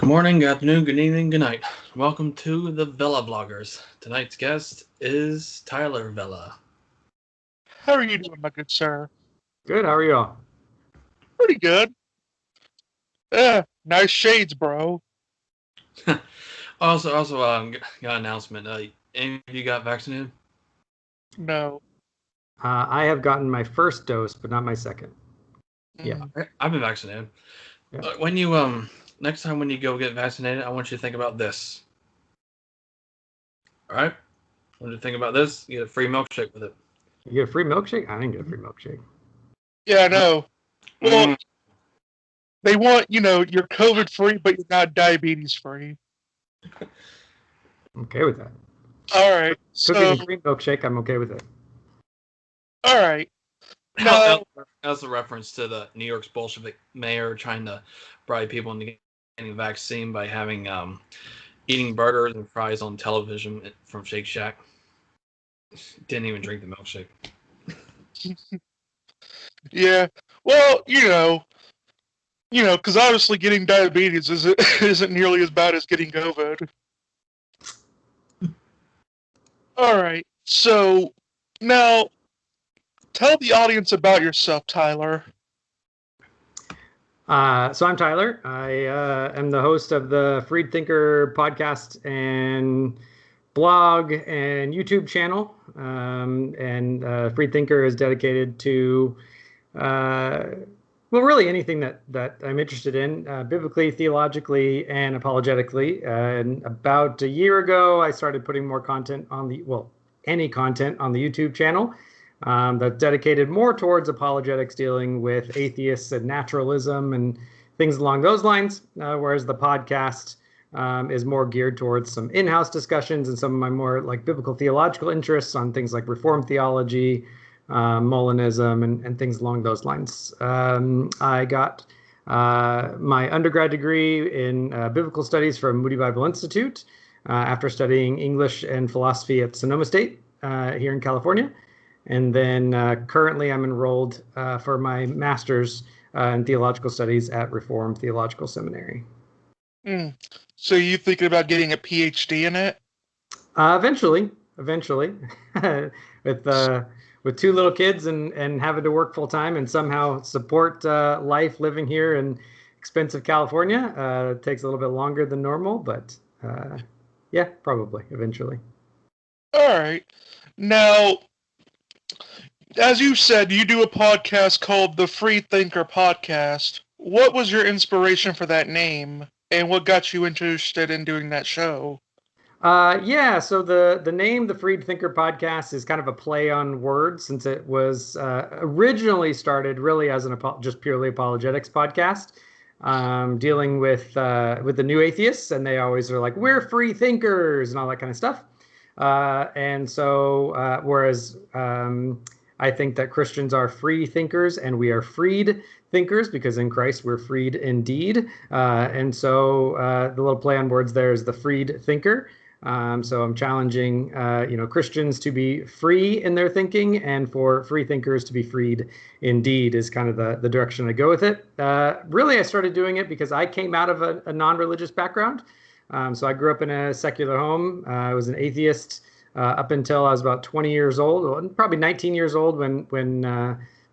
Good morning, good afternoon, good evening, good night. Welcome to the Vela Vloggers. Tonight's guest is Tyler Vela. How are you doing, my good sir? Good. How are you all? Pretty good. Yeah, nice shades, bro. Also, got an announcement. Any of you got vaccinated? No. I have gotten my first dose, but not my second. Yeah. I've been vaccinated. Yeah. When you next time when you go get vaccinated, I want you to think about this. All right? I want you to think about this. You get a free milkshake with it. You get a free milkshake? I didn't get a free milkshake. Yeah, I know. Well, they want, you're COVID free, but you're not diabetes free. I'm okay with that. All right. Cookies and cream milkshake, I'm okay with it. All right. No. That's a reference to the New York's Bolshevik mayor trying to bribe people into getting a vaccine by having eating burgers and fries on television from Shake Shack. Didn't even drink the milkshake. Yeah. Well, because obviously getting diabetes isn't nearly as bad as getting COVID. All right. So now, tell the audience about yourself, Tyler. So I'm Tyler. I am the host of the Freed Thinker podcast and blog and YouTube channel. Freed Thinker is dedicated to, really anything that I'm interested in, biblically, theologically, and apologetically. And about a year ago, I started putting more content on any content on the YouTube channel. That's dedicated more towards apologetics, dealing with atheists and naturalism and things along those lines, whereas the podcast is more geared towards some in-house discussions and some of my more like biblical theological interests on things like Reformed theology, Molinism, and things along those lines. I got my undergrad degree in biblical studies from Moody Bible Institute after studying English and philosophy at Sonoma State here in California. And then currently I'm enrolled for my master's in theological studies at Reformed Theological Seminary. So you thinking about getting a PhD in it? Eventually, with two little kids and having to work full time and somehow support life living here in expensive California. It takes a little bit longer than normal, but yeah, probably eventually. All right. Now, as you said, you do a podcast called the Free Thinker Podcast. What was your inspiration for that name, and what got you interested in doing that show? So the name, the Freed Thinker Podcast, is kind of a play on words, since it was originally started really as just purely apologetics podcast, dealing with the new atheists, and they always are like, we're free thinkers and all that kind of stuff. Whereas I think that Christians are free thinkers and we are freed thinkers, because in Christ we're freed indeed. The little play on words there is the freed thinker. So I'm challenging, Christians to be free in their thinking, and for free thinkers to be freed indeed is kind of the direction I go with it. Really, I started doing it because I came out of a non-religious background. So I grew up in a secular home. I was an atheist up until I was about 20 years old, probably 19 years old when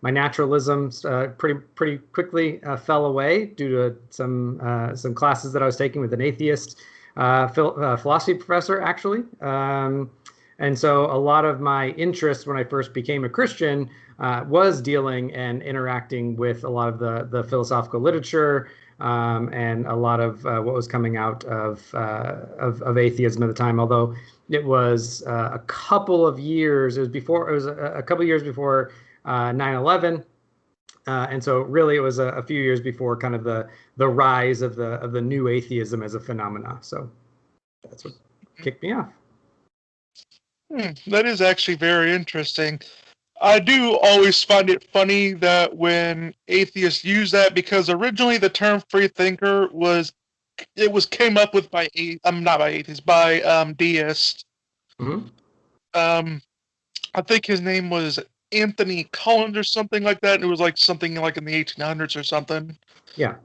my naturalism pretty quickly fell away due to some classes that I was taking with an atheist philosophy professor, actually. And so a lot of my interest when I first became a Christian was dealing and interacting with a lot of the philosophical literature, and a lot of what was coming out of atheism at the time. Although it was a couple of years, it was a couple of years before 9/11. And so really it was a few years before kind of the rise of the new atheism as a phenomena. So that's what kicked me off. That is actually very interesting. I do always find it funny that when atheists use that, because originally the term free thinker came up with by deists. Mm-hmm. I think his name was Anthony Collins or something like that, and it was like something like in the 1800s or something. Yeah.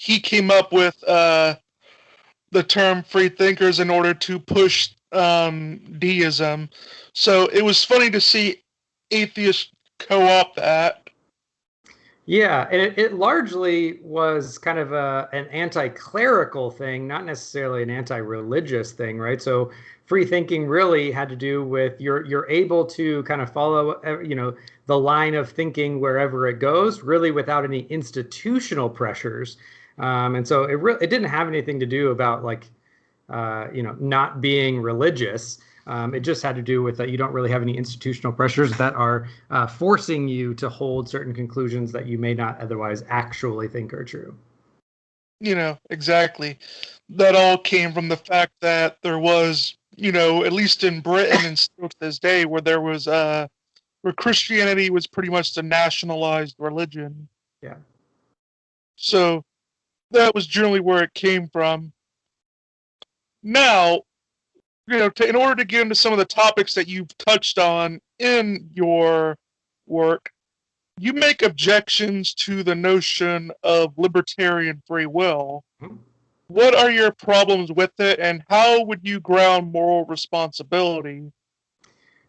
he came up with the term free thinkers in order to push deism. So it was funny to see atheists co-opt that. Yeah, and it largely was kind of an anti-clerical thing, not necessarily an anti-religious thing, right? So free thinking really had to do with you're able to kind of follow, the line of thinking wherever it goes, really without any institutional pressures. And so it didn't have anything to do about like, not being religious. It just had to do with that you don't really have any institutional pressures that are forcing you to hold certain conclusions that you may not otherwise actually think are true. Exactly. That all came from the fact that there was, at least in Britain and still to this day, where Christianity was pretty much the nationalized religion. Yeah. So that was generally where it came from. Now, in order to get into some of the topics that you've touched on in your work, you make objections to the notion of libertarian free will. Mm-hmm. What are your problems with it, and how would you ground moral responsibility?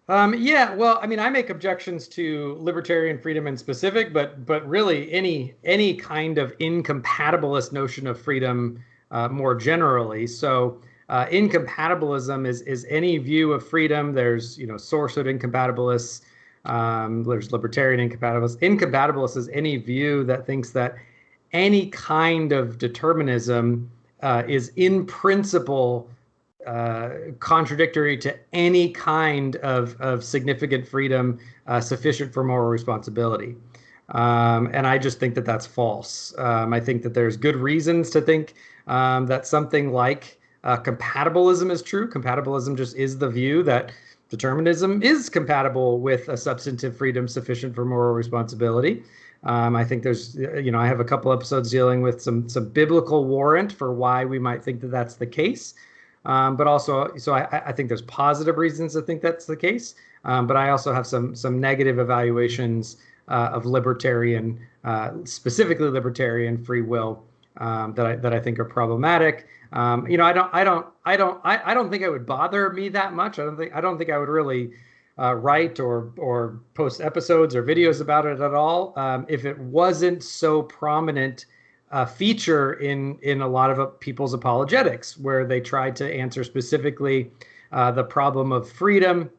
Yeah, well, I mean, I make objections to libertarian freedom in specific, but really any kind of incompatibilist notion of freedom more generally. So incompatibilism is any view of freedom. There's sourcehood incompatibilists. There's libertarian incompatibilists. Incompatibilist is any view that thinks that any kind of determinism is in principle contradictory to any kind of significant freedom sufficient for moral responsibility. And I just think that that's false. I think that there's good reasons to think that something like compatibilism is true. Compatibilism just is the view that determinism is compatible with a substantive freedom sufficient for moral responsibility. I think there's, I have a couple episodes dealing with some biblical warrant for why we might think that that's the case. But also, so I think there's positive reasons to think that's the case. But I also have some negative evaluations of libertarian, specifically libertarian free will that I think are problematic. I don't think it would bother me that much. I don't think I would really write or post episodes or videos about it at all if it wasn't so prominent feature in a lot of people's apologetics, where they tried to answer specifically the problem of freedom,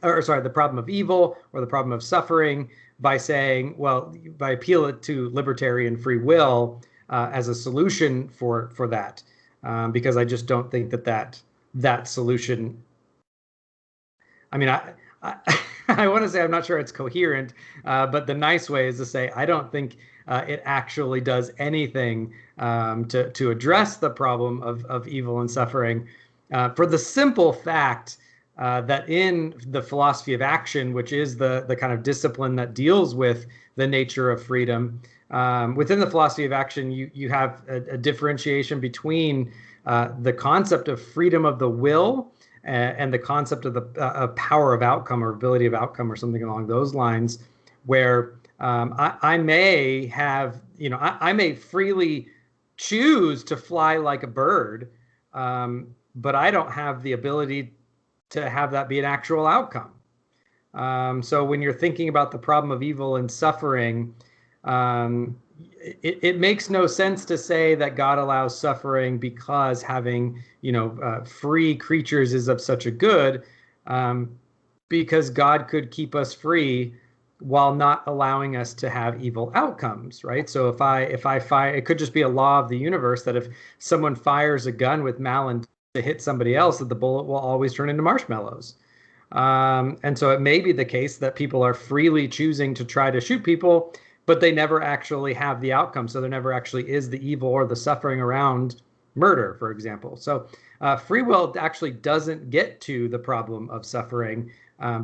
the problem of evil or the problem of suffering by saying, well, by appealing to libertarian free will as a solution for that, because I just don't think that solution. I mean, I want to say I'm not sure it's coherent, but the nice way is to say I don't think it actually does anything to address the problem of evil and suffering, for the simple fact that in the philosophy of action, which is the kind of discipline that deals with the nature of freedom, within the philosophy of action, you have a differentiation between the concept of freedom of the will and the concept of the power of outcome or ability of outcome or something along those lines, where I may have, I may freely choose to fly like a bird, but I don't have the ability to have that be an actual outcome. So when you're thinking about the problem of evil and suffering, it makes no sense to say that God allows suffering because having, free creatures is of such a good, because God could keep us free while not allowing us to have evil outcomes, right? So if I fire, it could just be a law of the universe that if someone fires a gun with Malin to hit somebody else, that the bullet will always turn into marshmallows. And so it may be the case that people are freely choosing to try to shoot people, but they never actually have the outcome. So there never actually is the evil or the suffering around murder, for example. So free will actually doesn't get to the problem of suffering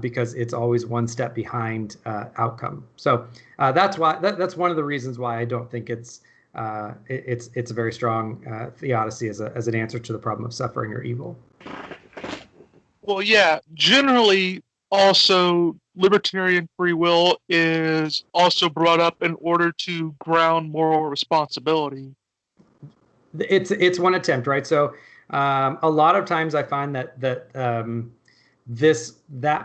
because it's always one step behind outcome. So that's why that's one of the reasons why I don't think it's a very strong theodicy as an answer to the problem of suffering or evil. Well, yeah, generally also libertarian free will is also brought up in order to ground moral responsibility. It's one attempt, right? So a lot of times I find that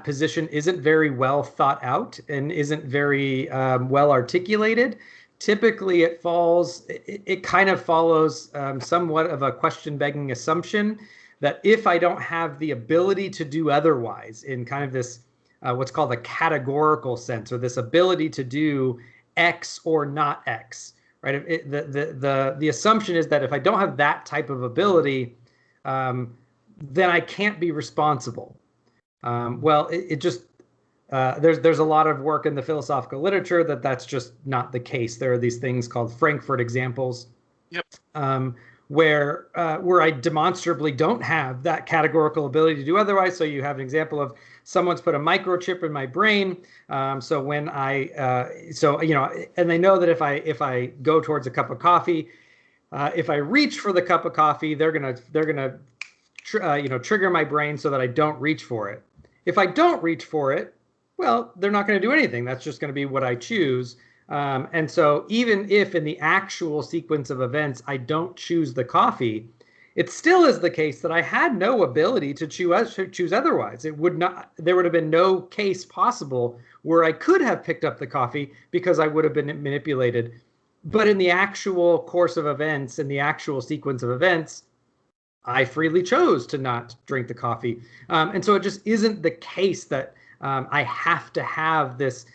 position isn't very well thought out and isn't very well articulated. Typically, it kind of follows somewhat of a question begging assumption that if I don't have the ability to do otherwise in kind of this what's called a categorical sense, or this ability to do X or not X, right? The assumption is that if I don't have that type of ability, then I can't be responsible. Well, it just there's a lot of work in the philosophical literature that's just not the case. There are these things called Frankfurt examples, Yep. Where I demonstrably don't have that categorical ability to do otherwise. So you have an example of someone's put a microchip in my brain. So when and they know that if I go towards a cup of coffee, if I reach for the cup of coffee, they're gonna trigger my brain so that I don't reach for it. If I don't reach for it, well, they're not going to do anything. That's just going to be what I choose. And so even if in the actual sequence of events I don't choose the coffee, it still is the case that I had no ability to choose otherwise. There would have been no case possible where I could have picked up the coffee because I would have been manipulated. But in the actual course of events, in the actual sequence of events, I freely chose to not drink the coffee. And so it just isn't the case that I have to have this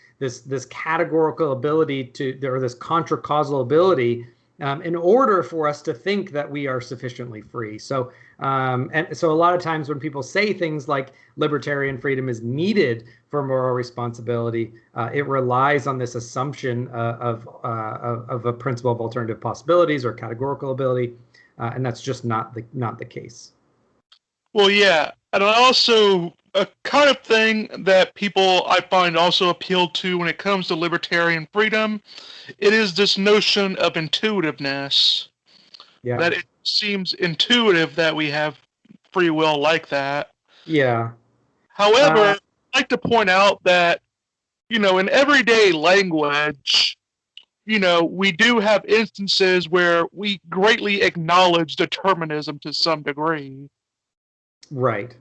categorical ability or this contra-causal ability in order for us to think that we are sufficiently free. So and so a lot of times when people say things like libertarian freedom is needed for moral responsibility, it relies on this assumption of a principle of alternative possibilities or categorical ability. And that's just not the case. Well, yeah, and also a kind of thing that people I find also appeal to when it comes to libertarian freedom, it is this notion of intuitiveness. Yeah. That it seems intuitive that we have free will like that. Yeah. However, I'd like to point out that, in everyday language, we do have instances where we greatly acknowledge determinism to some degree. Right.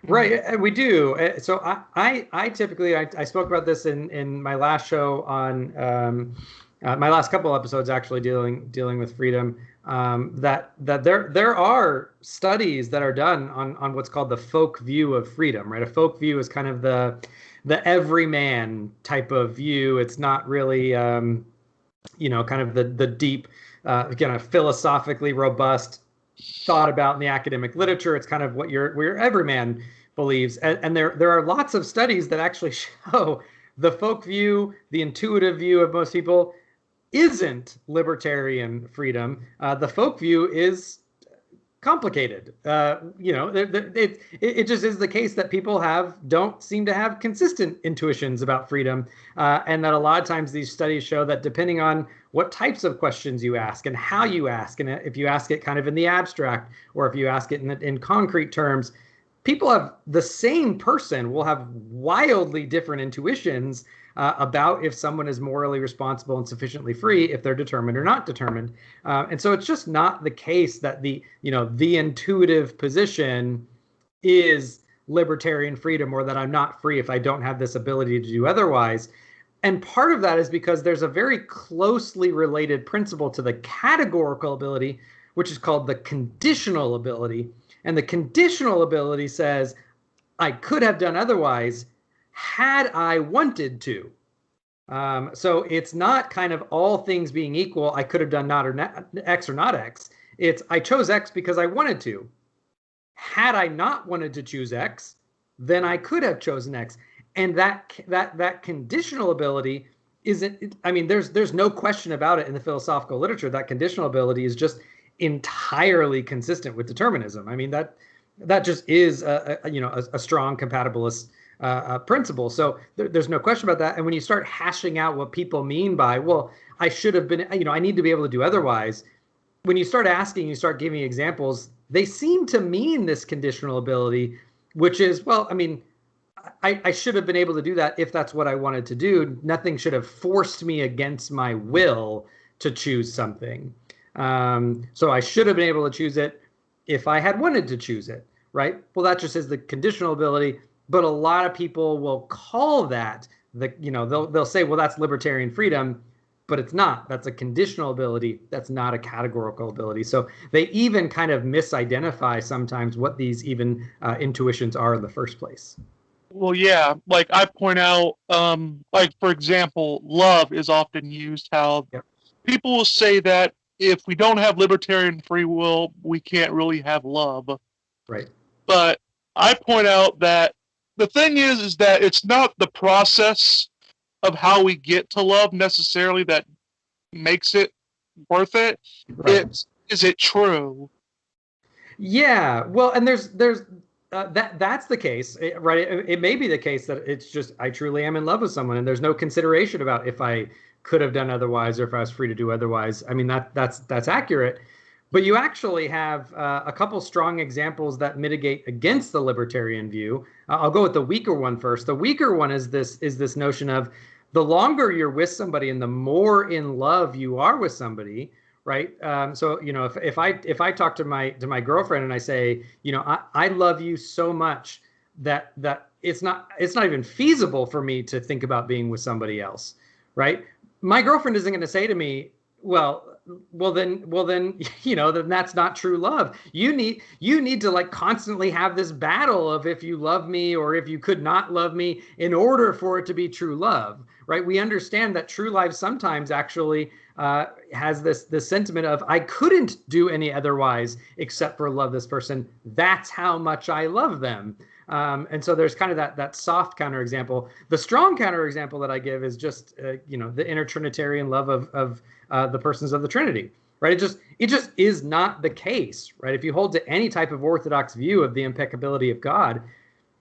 Right. We do. So I typically, I spoke about this in my last show on my last couple episodes, actually dealing with freedom, that there are studies that are done on what's called the folk view of freedom, right? A folk view is kind of the everyman type of view. It's not really, kind of the deep, kind of philosophically robust thought about in the academic literature. It's kind of what your everyman believes. And there are lots of studies that actually show the folk view, the intuitive view of most people isn't libertarian freedom. The folk view is complicated. It just is the case that people don't seem to have consistent intuitions about freedom, and that a lot of times these studies show that depending on what types of questions you ask and how you ask, and if you ask it kind of in the abstract or if you ask it in concrete terms, the same person will have wildly different intuitions about if someone is morally responsible and sufficiently free, if they're determined or not determined. And so it's just not the case that the intuitive position is libertarian freedom, or that I'm not free if I don't have this ability to do otherwise. And part of that is because there's a very closely related principle to the categorical ability, which is called the conditional ability. And the conditional ability says, I could have done otherwise had I wanted to. So it's not kind of all things being equal, I could have done X or not X. It's I chose X because I wanted to. Had I not wanted to choose X, then I could have chosen X. And that conditional ability isn't, there's no question about it in the philosophical literature. That conditional ability is just entirely consistent with determinism. That just is a strong compatibilist principle. So there's no question about that. And when you start hashing out what people mean by, well, I should have been, I need to be able to do otherwise. When you start asking, you start giving examples, they seem to mean this conditional ability, which is, well, I should have been able to do that if that's what I wanted to do. Nothing should have forced me against my will to choose something. So I should have been able to choose it if I had wanted to choose it, right? Well, that just is the conditional ability. But a lot of people will call that they'll say, well, that's libertarian freedom, but it's not. That's a conditional ability. That's not a categorical ability. So they even kind of misidentify sometimes what these even intuitions are in the first place. Well, yeah, like I point out, like for example, love is often used. How Yep. people will say that if we don't have libertarian free will, we can't really have love. Right. But I point out that the thing is that it's not the process of how we get to love necessarily that makes it worth it. Right. Is it true? Yeah. Well, and there's that's the case, right? It may be the case that it's just I truly am in love with someone, and there's no consideration about if I could have done otherwise or if I was free to do otherwise. I mean that's accurate. But you actually have a couple strong examples that mitigate against the libertarian view. I'll go with the weaker one first. The weaker one is this notion of the longer you're with somebody and the more in love you are with somebody, right? So if I talk to my girlfriend and I say, I love you so much that it's not even feasible for me to think about being with somebody else, right? My girlfriend isn't going to say to me, well then then that's not true love. You need to like constantly have this battle of if you love me or if you could not love me in order for it to be true love, right? We understand that true love sometimes actually has this sentiment of I couldn't do any otherwise except for love this person. That's how much I love them. And so there's kind of that soft counterexample. The strong counterexample that I give is just the inner Trinitarian love of the persons of the Trinity, right? It just is not the case, right? If you hold to any type of orthodox view of the impeccability of God,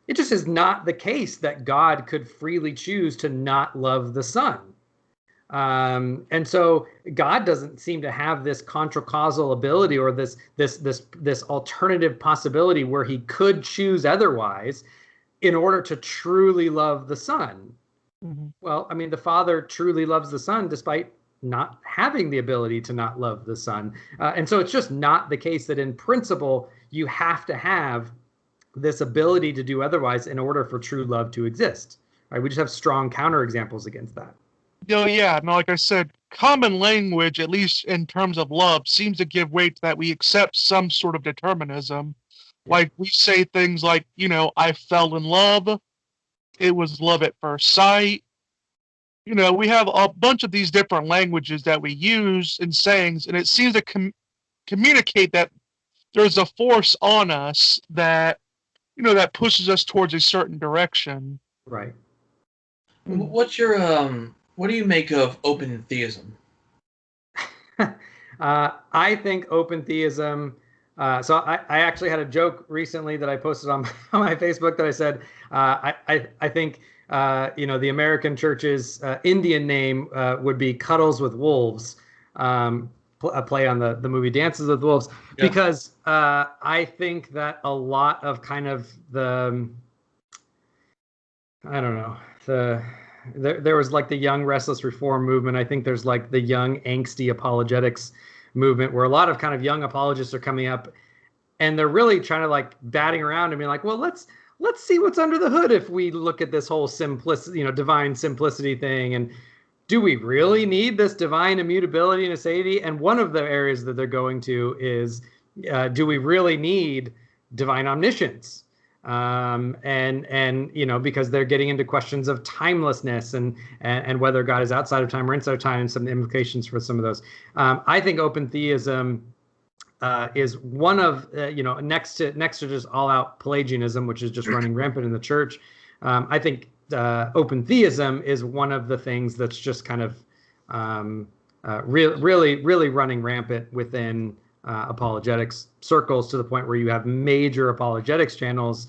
it just is not the case that God could freely choose to not love the Son. And so God doesn't seem to have this contra-causal ability or this alternative possibility where he could choose otherwise in order to truly love the Son. Mm-hmm. Well, I mean, the Father truly loves the Son despite not having the ability to not love the Son. And so it's just not the case that in principle you have to have this ability to do otherwise in order for true love to exist. Right? We just have strong counterexamples against that. Yeah, no, like I said, common language, at least in terms of love, seems to give weight that we accept some sort of determinism. Yeah. Like we say things like, I fell in love. It was love at first sight. We have a bunch of these different languages that we use in sayings, and it seems to communicate that there's a force on us that, that pushes us towards a certain direction. Right. What do you make of open theism? I think open theism. So I actually had a joke recently that I posted on my Facebook that I said I think the American church's Indian name would be Cuddles with Wolves, a play on the movie Dances with Wolves, yeah. Because I think that a lot of kind of the there was like the young restless reform movement. I think there's like the young angsty apologetics movement where a lot of kind of young apologists are coming up and they're really trying to like batting around and being like, well, let's see what's under the hood if we look at this whole simplicity, divine simplicity thing. And do we really need this divine immutability and aseity? And one of the areas that they're going to is, do we really need divine omniscience? Because they're getting into questions of timelessness and whether God is outside of time or inside of time, and some implications for some of those. I think open theism is one of next to just all out Pelagianism, which is just running rampant in the church. I think open theism is one of the things that's just kind of really running rampant within apologetics circles, to the point where you have major apologetics channels,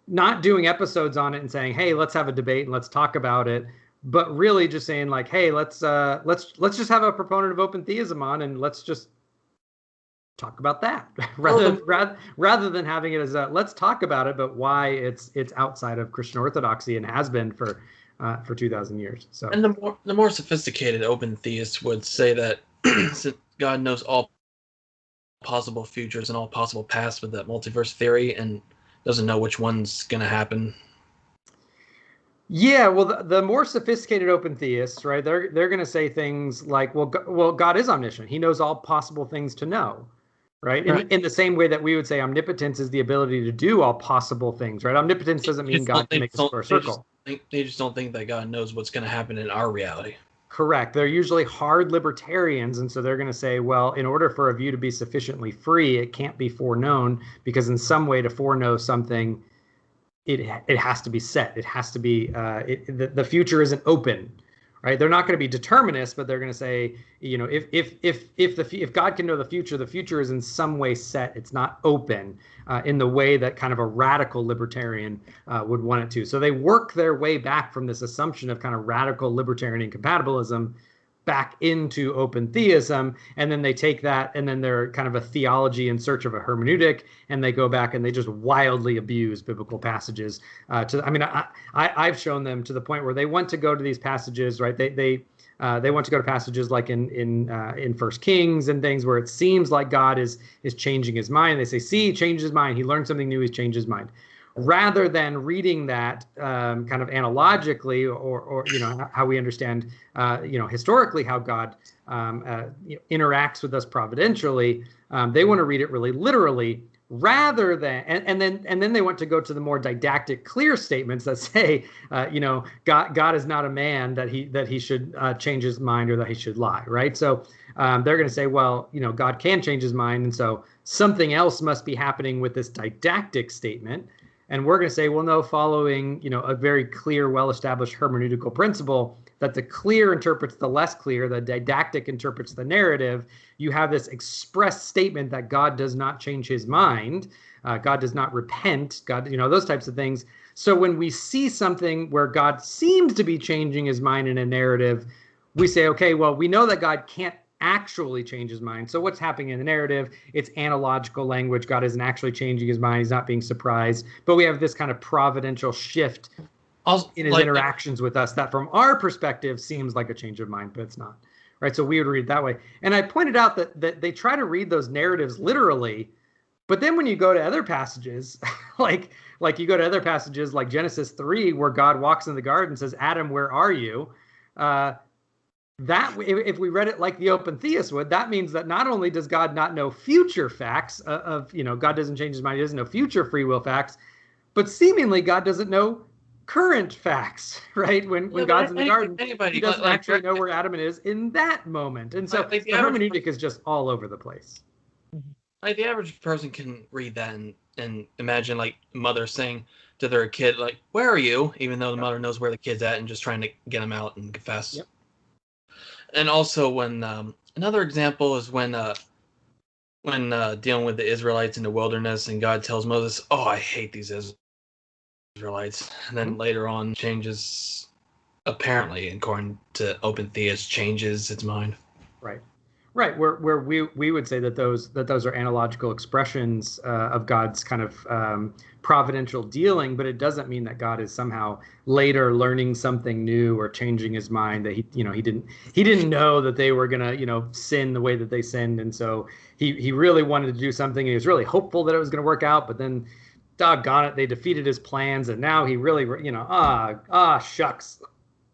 not doing episodes on it and saying, hey, let's have a debate and let's talk about it, but really just saying like, hey, let's just have a proponent of open theism on and let's just talk about that rather than having it as let's talk about it, but why it's outside of Christian orthodoxy and has been for 2,000 years. So, and the more sophisticated open theists would say that since God knows all possible futures and all possible pasts with that multiverse theory, and doesn't know which one's going to happen. Yeah, well, the more sophisticated open theists, right? They're going to say things like, well, God is omniscient. He knows all possible things to know, right? In the same way that we would say omnipotence is the ability to do all possible things, right? Omnipotence doesn't mean God can make a square circle. They just don't think that God knows what's going to happen in our reality. Correct. They're usually hard libertarians, and so they're going to say, well, in order for a view to be sufficiently free, it can't be foreknown, because in some way to foreknow something, it has to be set. It has to be the future isn't open, right? They're not going to be determinists, but they're going to say, if God can know the future is in some way set. It's not open in the way that kind of a radical libertarian would want it to. So they work their way back from this assumption of kind of radical libertarian incompatibilism back into open theism, and then they take that, and then they're kind of a theology in search of a hermeneutic, and they go back and they just wildly abuse biblical passages. I've shown them to the point where they want to go to these passages, right? They want to go to passages like in First Kings and things where it seems like God is changing his mind. They say, see, he changed his mind. He learned something new. He's changed his mind. Rather than reading that kind of analogically, or how we understand historically how God interacts with us providentially, they want to read it really literally, rather than and then they want to go to the more didactic, clear statements that say God is not a man that he should change his mind or that he should lie, right? So they're going to say, well, God can change his mind, and so something else must be happening with this didactic statement. And we're going to say, well, no, following, a very clear, well-established hermeneutical principle that the clear interprets the less clear, the didactic interprets the narrative. You have this express statement that God does not change his mind. God does not repent. God, those types of things. So when we see something where God seems to be changing his mind in a narrative, we say, okay, well, we know that God can't actually change his mind. So what's happening in the narrative? It's analogical language. God isn't actually changing his mind. He's not being surprised. But we have this kind of providential shift in his interactions with us that from our perspective seems like a change of mind, but it's not. Right? So we would read it that way. And I pointed out that they try to read those narratives literally, but then when you go to other passages, like you go to other passages like Genesis 3, where God walks in the garden and says, Adam, where are you? That if we read it like the open theist would, that means that not only does God not know future facts of God doesn't change his mind, he doesn't know future free will facts, but seemingly God doesn't know current facts, right? When God's in the garden, he doesn't actually know where Adam is in that moment. And so the hermeneutic is just all over the place. Like the average person can read that and imagine like mother saying to their kid, like, where are you? Even though the mother knows where the kid's at and just trying to get him out and confess. Yep. And also when another example is when dealing with the Israelites in the wilderness, and God tells Moses, oh, I hate these Israelites. And then later on changes, apparently, according to open theist, changes its mind. Right. Where we would say that those are analogical expressions of God's kind of providential dealing, but it doesn't mean that God is somehow later learning something new or changing his mind, that he didn't know that they were gonna sin the way that they sinned, and so he really wanted to do something. He was really hopeful that it was going to work out, but then doggone it, they defeated his plans, and now he really shucks.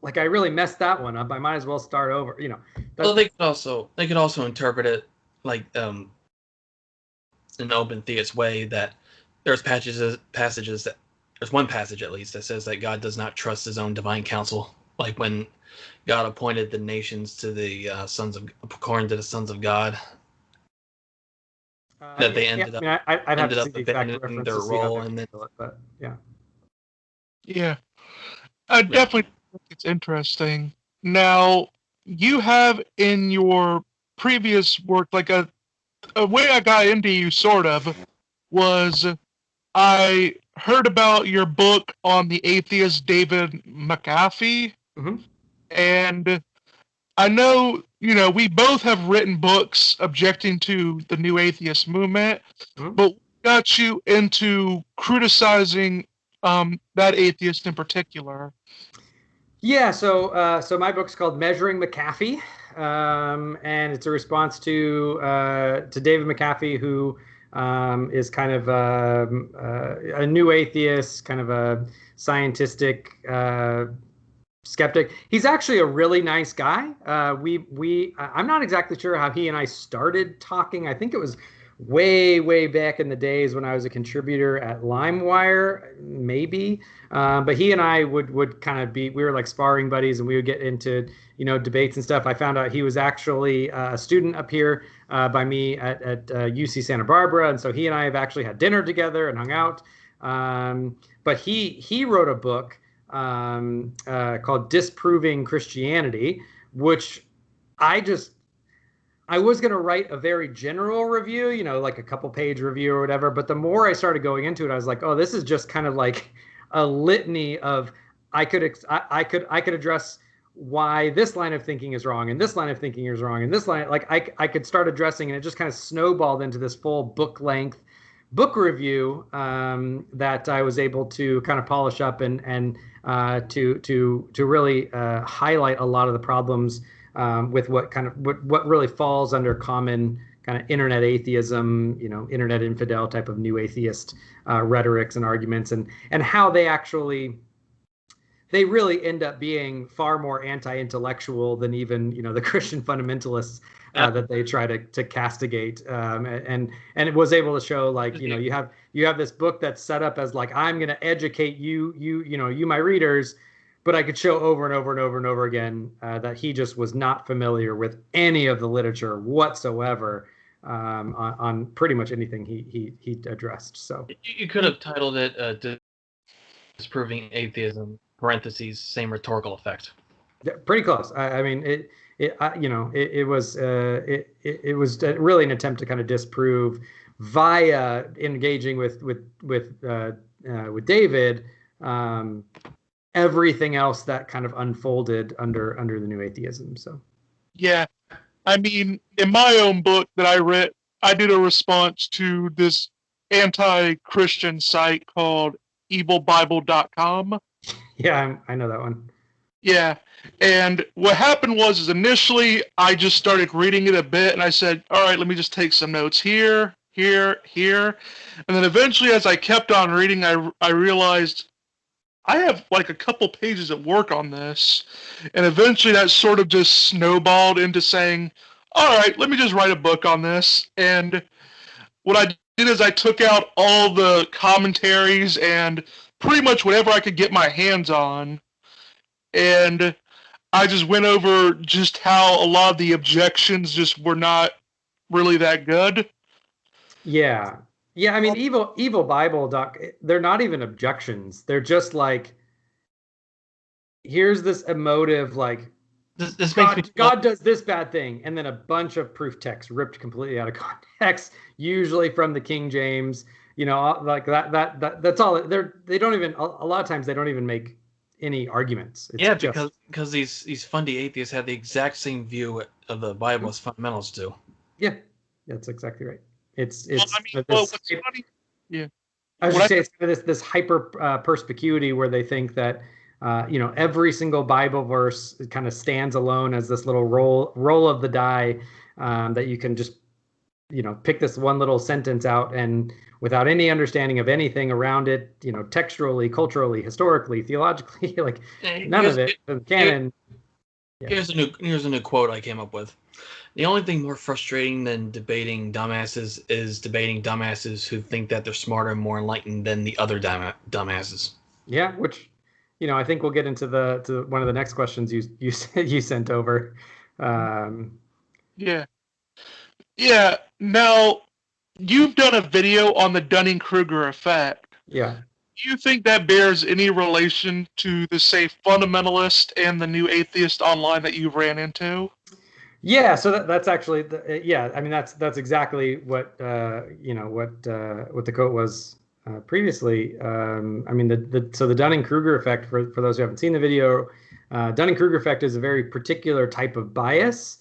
Like, I really messed that one up. I might as well start over. Well, they could also interpret it like an open theist way, that there's passages that there's one passage at least that says that God does not trust his own divine counsel, like when God appointed the nations to the according to the sons of God. That they ended up abandoning their role, and then but yeah. Yeah, I definitely think it's interesting. Now, you have in your previous work, like a way I got into you, sort of, was I heard about your book on the atheist David McAfee, and I know, we both have written books objecting to the new atheist movement, but what got you into criticizing that atheist in particular? Yeah, so my book's called Measuring McAfee. and it's a response to David McAfee, who is kind of a new atheist, kind of a scientistic skeptic. He's actually a really nice guy. I'm not exactly sure how he and I started talking. I think it was way back in the days when I was a contributor at LimeWire, maybe. But he and I would kind of we were like sparring buddies, and we would get into debates and stuff. I found out he was actually a student up here by me at UC Santa Barbara, and so he and I have actually had dinner together and hung out. But he wrote a book called Disproving Christianity, which I was going to write a very general review, like a couple page review or whatever. But the more I started going into it, I was like, oh, this is just kind of like a litany of I could address why this line of thinking is wrong, and this line of thinking is wrong, and this line, like I could start addressing, and it just kind of snowballed into this full book length book review that I was able to kind of polish up and to really highlight a lot of the problems with what really falls under common kind of internet atheism, internet infidel type of new atheist rhetorics and arguments, and how they really end up being far more anti-intellectual than even the Christian fundamentalists that they try to castigate, and it was able to show, like, you have this book that's set up as like, I'm going to educate you my readers, but I could show over and over and over and over again that he just was not familiar with any of the literature whatsoever on pretty much anything he addressed. So you could have titled it Disproving Atheism, parentheses, same rhetorical effect. Yeah, pretty close. I mean, it was really an attempt to kind of disprove via engaging with David everything else that kind of unfolded under the new atheism. So yeah, I mean, in my own book that I read, I did a response to this anti-Christian site called evilbible.com. Yeah, I know that one. Yeah, and what happened was initially I just started reading it a bit, and I said, all right, let me just take some notes here, and then eventually, as I kept on reading, I realized I have like a couple pages at work on this, and eventually that sort of just snowballed into saying, all right, let me just write a book on this. And what I did is I took out all the commentaries and pretty much whatever I could get my hands on, and I just went over just how a lot of the objections just were not really that good. Yeah. I mean, evil Bible doc. They're not even objections. They're just like, here's this emotive, like, This God does this bad thing, and then a bunch of proof text ripped completely out of context, usually from the King James. Like that's all. They don't even, a lot of times they don't even make any arguments. It's because these fundy atheists have the exact same view of the Bible as fundamentalists do. Yeah, that's exactly right. It's what's funny? Yeah, I was just saying, it's this hyper perspicuity where they think that every single Bible verse kind of stands alone as this little roll of the die, that you can just pick this one little sentence out, and without any understanding of anything around it, textually, culturally, historically, theologically, like none of it. The canon. Here's a new quote I came up with. The only thing more frustrating than debating dumbasses is debating dumbasses who think that they're smarter and more enlightened than the other dumbasses. Yeah, which, I think we'll get into to one of the next questions you sent over. Yeah. Now, you've done a video on the Dunning-Kruger effect. Yeah. Do you think that bears any relation to the, say, fundamentalist and the new atheist online that you've ran into? Yeah, so that's actually, I mean, that's exactly what what the quote was previously. I mean, the Dunning-Kruger effect, for those who haven't seen the video, Dunning-Kruger effect is a very particular type of bias.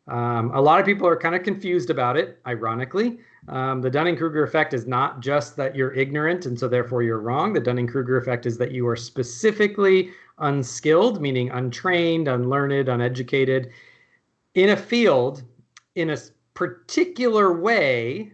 A lot of people are kind of confused about it, ironically. The Dunning-Kruger effect is not just that you're ignorant and so therefore you're wrong. The Dunning-Kruger effect is that you are specifically unskilled, meaning untrained, unlearned, uneducated, in a field in a particular way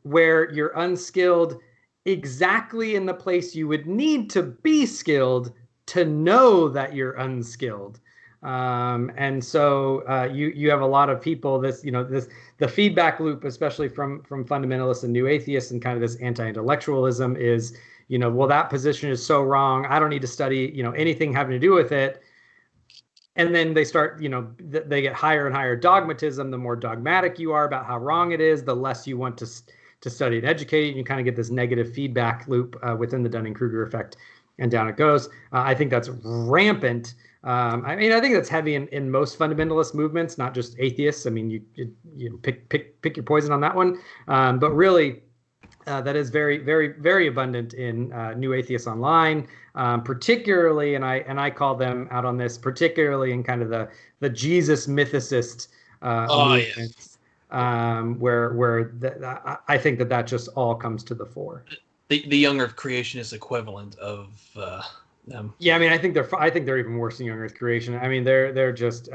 where you're unskilled exactly in the place you would need to be skilled to know that you're unskilled. And so you have a lot of people, the feedback loop, especially from fundamentalists and new atheists, and kind of this anti-intellectualism is, well, that position is so wrong, I don't need to study anything having to do with it. And then they start, they get higher and higher dogmatism. The more dogmatic you are about how wrong it is, the less you want to study and educate. And you kind of get this negative feedback loop within the Dunning-Kruger effect, and down it goes. I think that's rampant. I think that's heavy in most fundamentalist movements, not just atheists. I mean, you pick your poison on that one. But really, that is very, very, very abundant in New Atheists Online, particularly, and I call them out on this, particularly in kind of the Jesus mythicist movements, where I think that just all comes to the fore. The young Earth creationist equivalent of them. Yeah, I mean, I think they're even worse than young Earth creation. I mean, they're just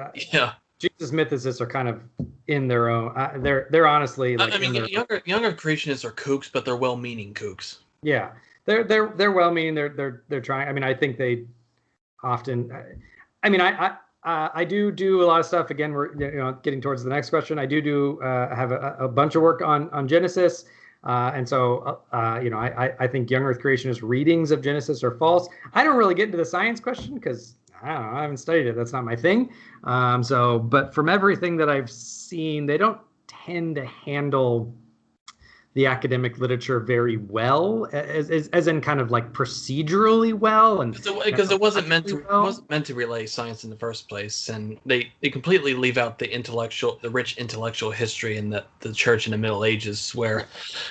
Jesus mythicists are kind of in their own. They're honestly like. Younger creationists are kooks, but they're well-meaning kooks. Yeah, they're well-meaning. They're trying. I mean, I think they often. I mean, I do a lot of stuff. Again, we're getting towards the next question. I do have a bunch of work on Genesis, and so I think young Earth creationist readings of Genesis are false. I don't really get into the science question because I don't know, I haven't studied it. That's not my thing. But from everything that I've seen, they don't tend to handle the academic literature very well, as in kind of like procedurally well, and because it wasn't meant to relay science in the first place, and they completely leave out the rich intellectual history in the church in the Middle Ages, where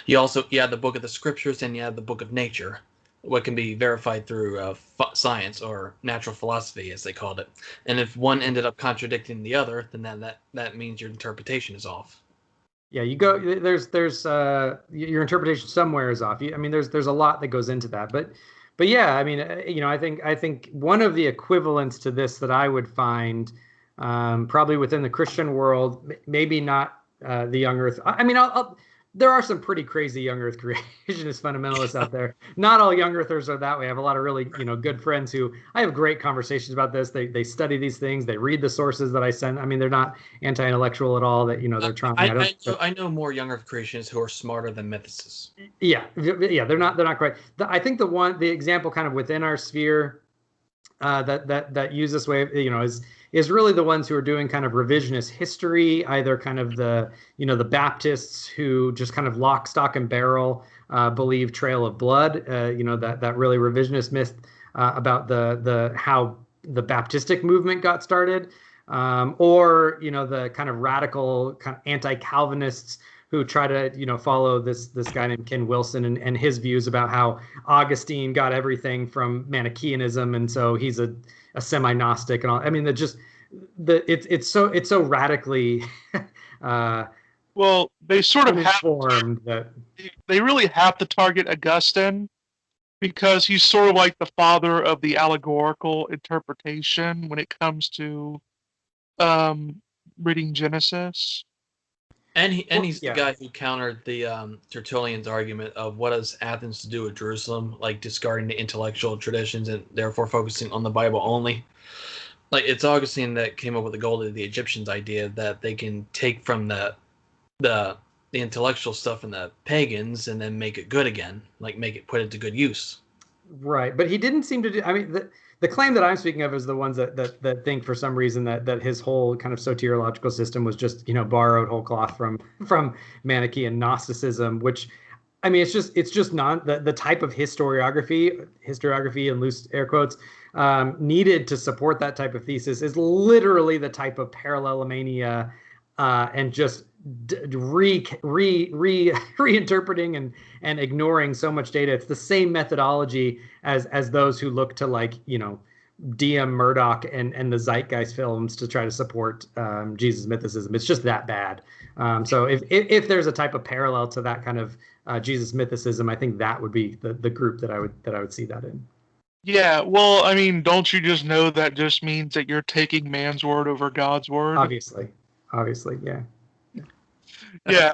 you had the book of the scriptures and you had the book of nature, what can be verified through science or natural philosophy, as they called it. And if one ended up contradicting the other, then that means your interpretation is off. Yeah, there's your interpretation somewhere is off. I mean, there's a lot that goes into that, but yeah, I mean, I think one of the equivalents to this that I would find, probably within the Christian world, maybe not the young Earth. I mean, there are some pretty crazy young Earth creationist fundamentalists out there. Not all young Earthers are that way. I have a lot of really, good friends who I have great conversations about this. They study these things. They read the sources that I send. I mean, they're not anti-intellectual at all. That they're trying. I know more young Earth creationists who are smarter than mythicists. Yeah, they're not quite. I think the example kind of within our sphere that use this way, is really the ones who are doing kind of revisionist history, either kind of the Baptists who just kind of lock, stock, and barrel believe Trail of Blood, that really revisionist myth about the how the Baptistic movement got started, or the kind of radical kind of anti-Calvinists who try to follow this guy named Ken Wilson and his views about how Augustine got everything from Manichaeanism, and so he's a semi-Gnostic and all. I mean, it's so radically well, they sort of informed that they really have to target Augustine because he's sort of like the father of the allegorical interpretation when it comes to reading Genesis. And he's the guy who countered the Tertullian's argument of what has Athens to do with Jerusalem, like discarding the intellectual traditions and therefore focusing on the Bible only. Like, it's Augustine that came up with the gold of the Egyptians idea that they can take from the intellectual stuff in the pagans and then make it good again, like put it to good use. Right, but he didn't seem to do. I mean, the claim that I'm speaking of is the ones that think for some reason that his whole kind of soteriological system was just borrowed whole cloth from Manichaean Gnosticism, which, I mean, it's just not the type of historiography and loose air quotes needed to support that type of thesis is literally the type of parallelomania and just reinterpreting and ignoring so much data. It's the same methodology as those who look to DM Murdoch and the Zeitgeist films to try to support Jesus mythicism. It's just that bad. So if there's a type of parallel to that kind of Jesus mythicism, I think that would be the group that I would see that in. Yeah, well, I mean, don't you just know that just means that you're taking man's word over God's word? Obviously, yeah. Yeah.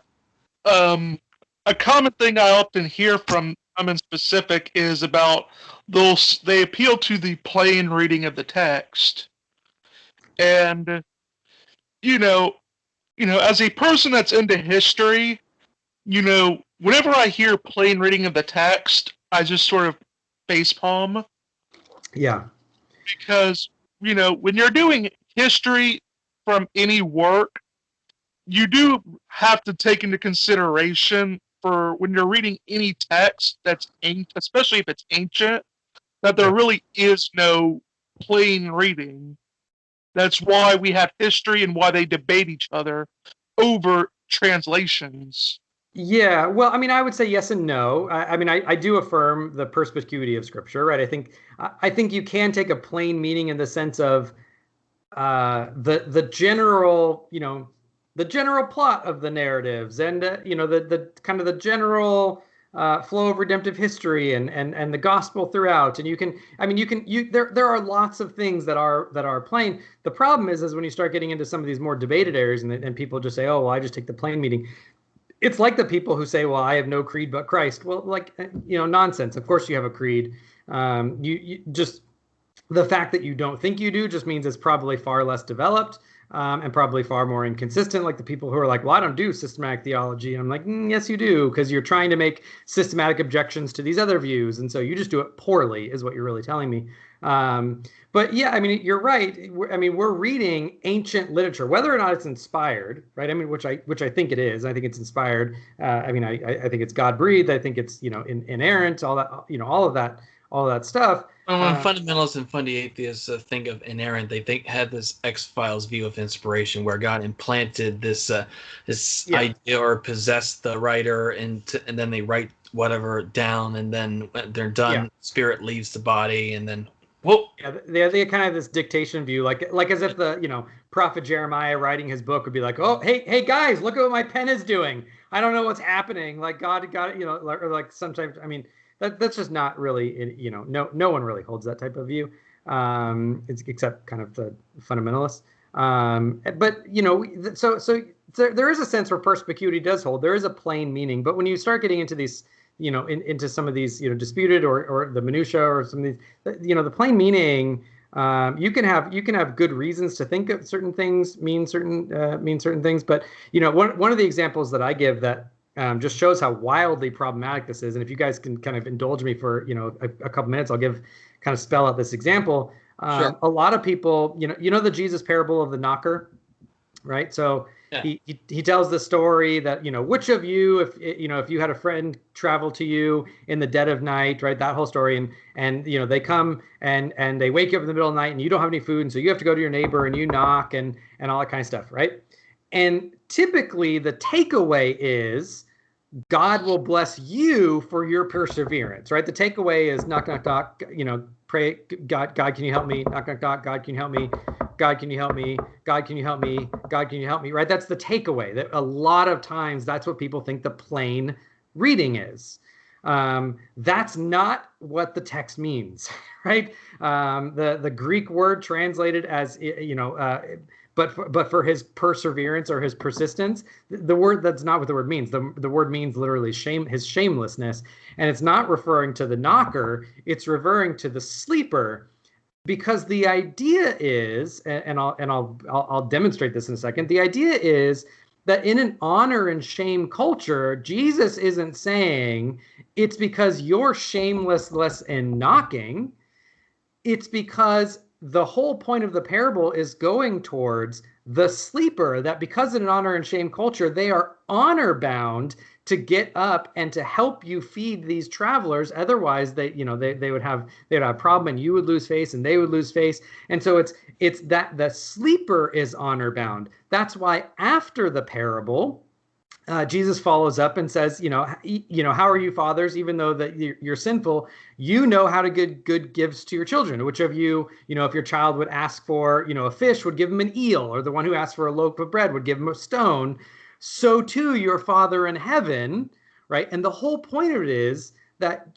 A common thing I often hear from them in specific is about they appeal to the plain reading of the text. And you know, as a person that's into history, whenever I hear plain reading of the text, I just sort of facepalm Yeah. because, when you're doing history from any work, you do have to take into consideration for when you're reading any text that's ancient, especially if it's ancient, that there Yeah. really is no plain reading. That's why we have history and why they debate each other over translations. Yeah, well, I mean, I would say yes and no. I mean, I do affirm the perspicuity of Scripture, right? I think you can take a plain meaning in the sense of the general, the general plot of the narratives, and the kind of the general flow of redemptive history and the gospel throughout. And there are lots of things that are plain. The problem is when you start getting into some of these more debated areas, and people just say, oh, well, I just take the plain meaning. It's like the people who say, well, I have no creed but Christ. Well, like, nonsense. Of course you have a creed. You just, the fact that you don't think you do just means it's probably far less developed, and probably far more inconsistent. Like the people who are like, well, I don't do systematic theology. And I'm like, yes, you do, because you're trying to make systematic objections to these other views. And so you just do it poorly, is what you're really telling me. But yeah, I mean, you're right. We're reading ancient literature, whether or not it's inspired, right? I mean, which I think it is. I think it's inspired. I think it's God breathed. I think it's inerrant. All that, all of that stuff. When fundamentalists and fundy atheists think of inerrant, they had this X-Files view of inspiration, where God implanted this idea or possessed the writer, and then they write whatever down, and then when they're done, Yeah. spirit leaves the body, and then whoa. Yeah, they kind of have this dictation view, like as if the prophet Jeremiah writing his book would be like, oh, hey guys, look at what my pen is doing. I don't know what's happening. Like God, or like sometimes. I mean, that's just not really, no one really holds that type of view, except kind of the fundamentalists. But so there is a sense where perspicuity does hold. There is a plain meaning, but when you start getting into these, into some of these, disputed or the minutia or some of these, the plain meaning, you can have good reasons to think of certain things mean certain things. But one of the examples that I give that just shows how wildly problematic this is. And if you guys can kind of indulge me for a couple minutes, I'll kind of spell out this example. Sure. A lot of people, the Jesus parable of the knocker, right? So Yeah. he tells the story that which of you, if you had a friend travel to you in the dead of night, right? That whole story, and they come and they wake you up in the middle of the night and you don't have any food, and so you have to go to your neighbor and you knock and all that kind of stuff, right? And typically the takeaway is God will bless you for your perseverance, right? The takeaway is knock, knock, knock, pray, God, can you help me? Knock, knock, knock, God, can you help me? God, can you help me? God, can you help me? God, can you help me? Right? That's the takeaway. That a lot of times that's what people think the plain reading is. That's not what the text means, right? The Greek word translated as, but for his perseverance or his persistence, the word, that's not what the word means. The word means literally his shamelessness, and it's not referring to the knocker. It's referring to the sleeper, because the idea is, and I'll demonstrate this in a second. The idea is that in an honor and shame culture, Jesus isn't saying it's because you're shameless and knocking. It's because the whole point of the parable is going towards the sleeper, that because in an honor and shame culture, they are honor bound to get up and to help you feed these travelers. Otherwise, they would have a problem, and you would lose face and they would lose face. And so it's that the sleeper is honor bound. That's why after the parable, Jesus follows up and says, how are you fathers, even though that you're sinful, how to give good gifts to your children. Which of you, if your child would ask for, a fish, would give him an eel, or the one who asked for a loaf of bread would give him a stone. So too your Father in heaven, right? And the whole point of it is that,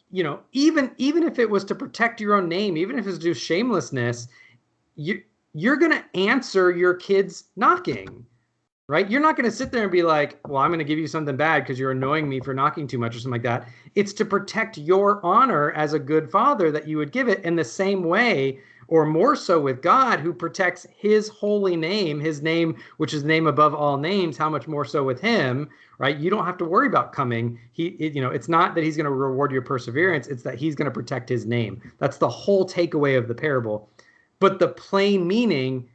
even if it was to protect your own name, even if it's to do shamelessness, you're going to answer your kids knocking, right? You're not going to sit there and be like, well, I'm going to give you something bad because you're annoying me for knocking too much or something like that. It's to protect your honor as a good father that you would give it in the same way, or more so with God, who protects his holy name, his name, which is the name above all names. How much more so with him, right? You don't have to worry about coming. It's not that he's going to reward your perseverance. It's that he's going to protect his name. That's the whole takeaway of the parable. But the plain meaning,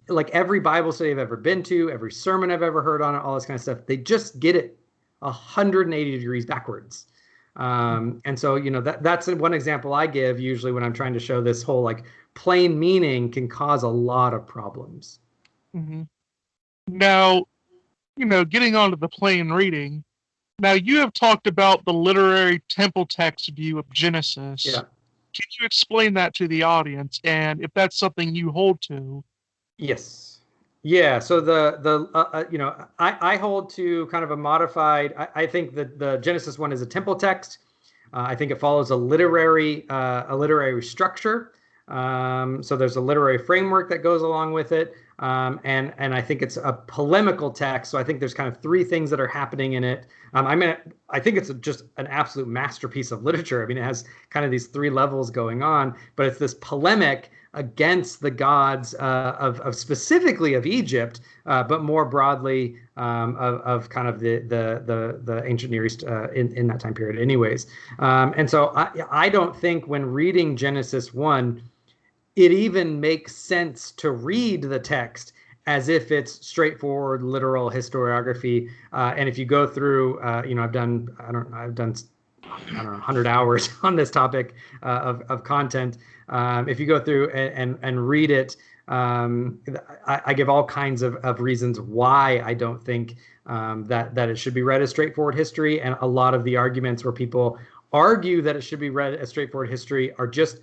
like every Bible study I've ever been to, every sermon I've ever heard on it, all this kind of stuff, they just get it 180 degrees backwards. And so, that's one example I give usually when I'm trying to show this whole like plain meaning can cause a lot of problems. Mm-hmm. Now, getting on to the plain reading, now you have talked about the literary temple text view of Genesis. Yeah. Can you explain that to the audience, and if that's something you hold to? Yes. Yeah. So I hold to kind of a modified. I think that the Genesis one is a temple text. I think it follows a literary structure. So there's a literary framework that goes along with it, and I think it's a polemical text. So I think there's kind of three things that are happening in it. I think it's just an absolute masterpiece of literature. I mean, it has kind of these three levels going on, but it's this polemic against the gods of specifically of Egypt, but more broadly of kind of the ancient Near East in that time period, anyways. And so I don't think when reading Genesis 1, it even makes sense to read the text as if it's straightforward literal historiography. And if you go through, I've done 100 hours on this topic of content. If you go through and read it, I give all kinds of reasons why I don't think that it should be read as straightforward history. And a lot of the arguments where people argue that it should be read as straightforward history are just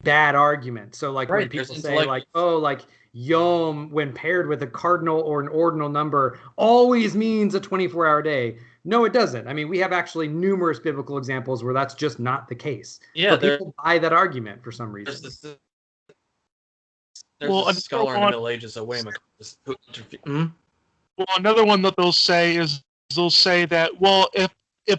bad arguments. So like when people say like, oh, like Yom, when paired with a cardinal or an ordinal number, always means a 24-hour day. No, it doesn't. I mean, we have actually numerous biblical examples where that's just not the case. Yeah, but people buy that argument for some reason. There's a scholar in the Middle Ages, William. Well, another one that they'll say that, well, if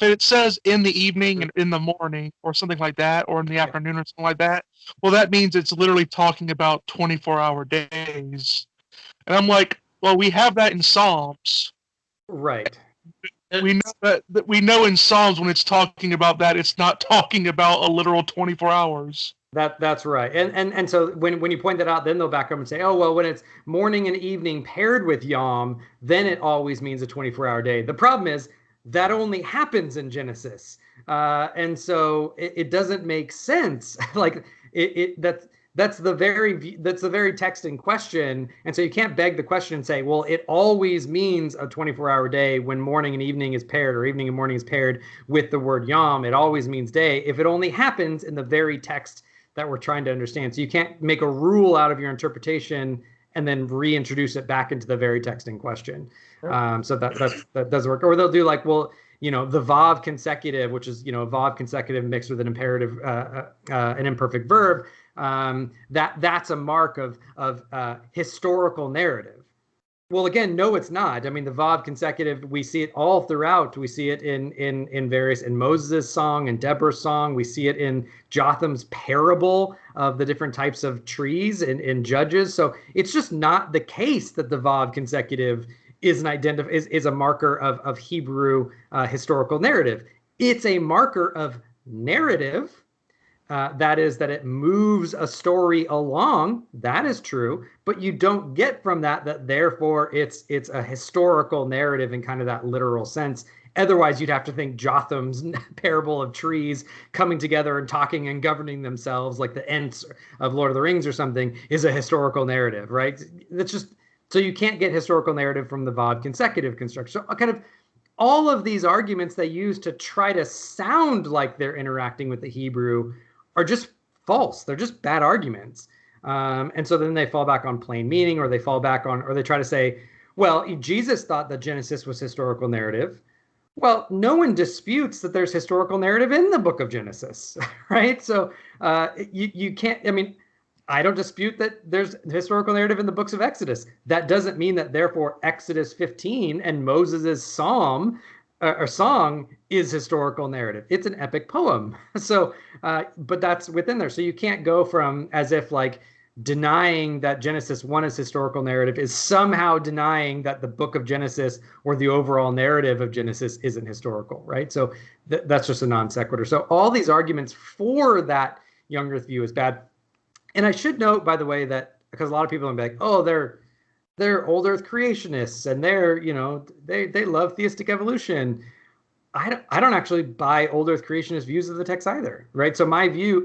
it says in the evening and in the morning or something like that, or in the afternoon or something like that, well, that means it's literally talking about 24-hour days. And I'm like, well, we have that in Psalms. Right. We know in Psalms when it's talking about that, it's not talking about a literal 24 hours. That's right. And so when you point that out, then they'll back up and say, oh, well, when it's morning and evening paired with Yom, then it always means a 24-hour day. The problem is that only happens in Genesis. And so it doesn't make sense. Like that's the very text in question. And so you can't beg the question and say, well, it always means a 24-hour day when morning and evening is paired, or evening and morning is paired with the word Yom. It always means day if it only happens in the very text that we're trying to understand. So you can't make a rule out of your interpretation and then reintroduce it back into the very text in question. So that doesn't work. Or they'll do like, well, the Vav consecutive, which is, Vav consecutive mixed with an imperative, an imperfect verb. That's a mark of historical narrative. Well, again, no, it's not. I mean, the Vav consecutive, we see it all throughout. We see it in Moses' song and Deborah's song. We see it in Jotham's parable of the different types of trees in Judges. So it's just not the case that the Vav consecutive is a marker of Hebrew historical narrative. It's a marker of narrative. That is that it moves a story along. That is true, but you don't get from that therefore it's a historical narrative in kind of that literal sense. Otherwise, you'd have to think Jotham's parable of trees coming together and talking and governing themselves, like the Ents of Lord of the Rings or something, is a historical narrative, right? That's just so you can't get historical narrative from the Vav consecutive construction. So kind of all of these arguments they use to try to sound like they're interacting with the Hebrew are just false. They're just bad arguments. And so then they fall back on plain meaning, or they try to say, well, Jesus thought that Genesis was historical narrative. Well, no one disputes that there's historical narrative in the book of Genesis, right? So you can't, I mean, I don't dispute that there's historical narrative in the books of Exodus. That doesn't mean that therefore Exodus 15 and Moses's psalm or song is historical narrative. It's an epic poem. So, but that's within there. So you can't go from as if like denying that Genesis 1 is historical narrative is somehow denying that the book of Genesis or the overall narrative of Genesis isn't historical, right? So that's just a non sequitur. So all these arguments for that young earth view is bad. And I should note, by the way, that because a lot of people are like, oh, they're old earth creationists and they're, they love theistic evolution. I don't actually buy old earth creationist views of the text either, right? So my view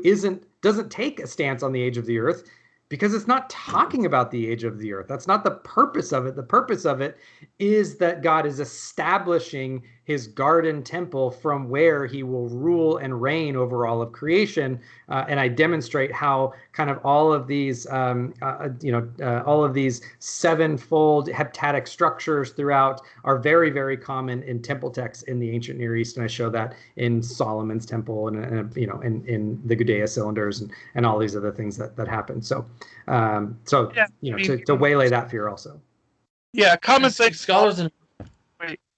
doesn't take a stance on the age of the earth because it's not talking about the age of the earth. That's not the purpose of it. The purpose of it is that God is establishing his garden temple from where he will rule and reign over all of creation. And I demonstrate how kind of all of these, all of these sevenfold heptadic structures throughout are very, very common in temple texts in the ancient Near East. And I show that in Solomon's temple and in the Gudea cylinders and all these other things that happen. So, to waylay that fear also. Yeah, common thing. Scholars and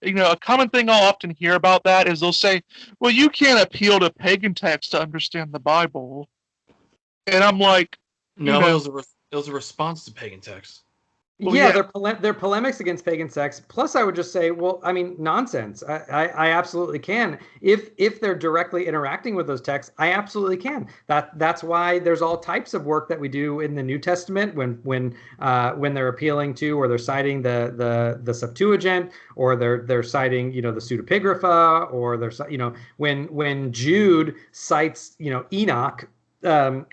a common thing I'll often hear about that is they'll say, well, you can't appeal to pagan texts to understand the Bible. And I'm like, no, it was a response to pagan texts. Well, yeah, they're polemics against pagan sects. Plus, I would just say, well, I mean, nonsense. I absolutely can. If they're directly interacting with those texts, I absolutely can. That's why there's all types of work that we do in the New Testament when they're appealing to or they're citing the Septuagint or they're citing the pseudepigrapha or they're when Jude cites Enoch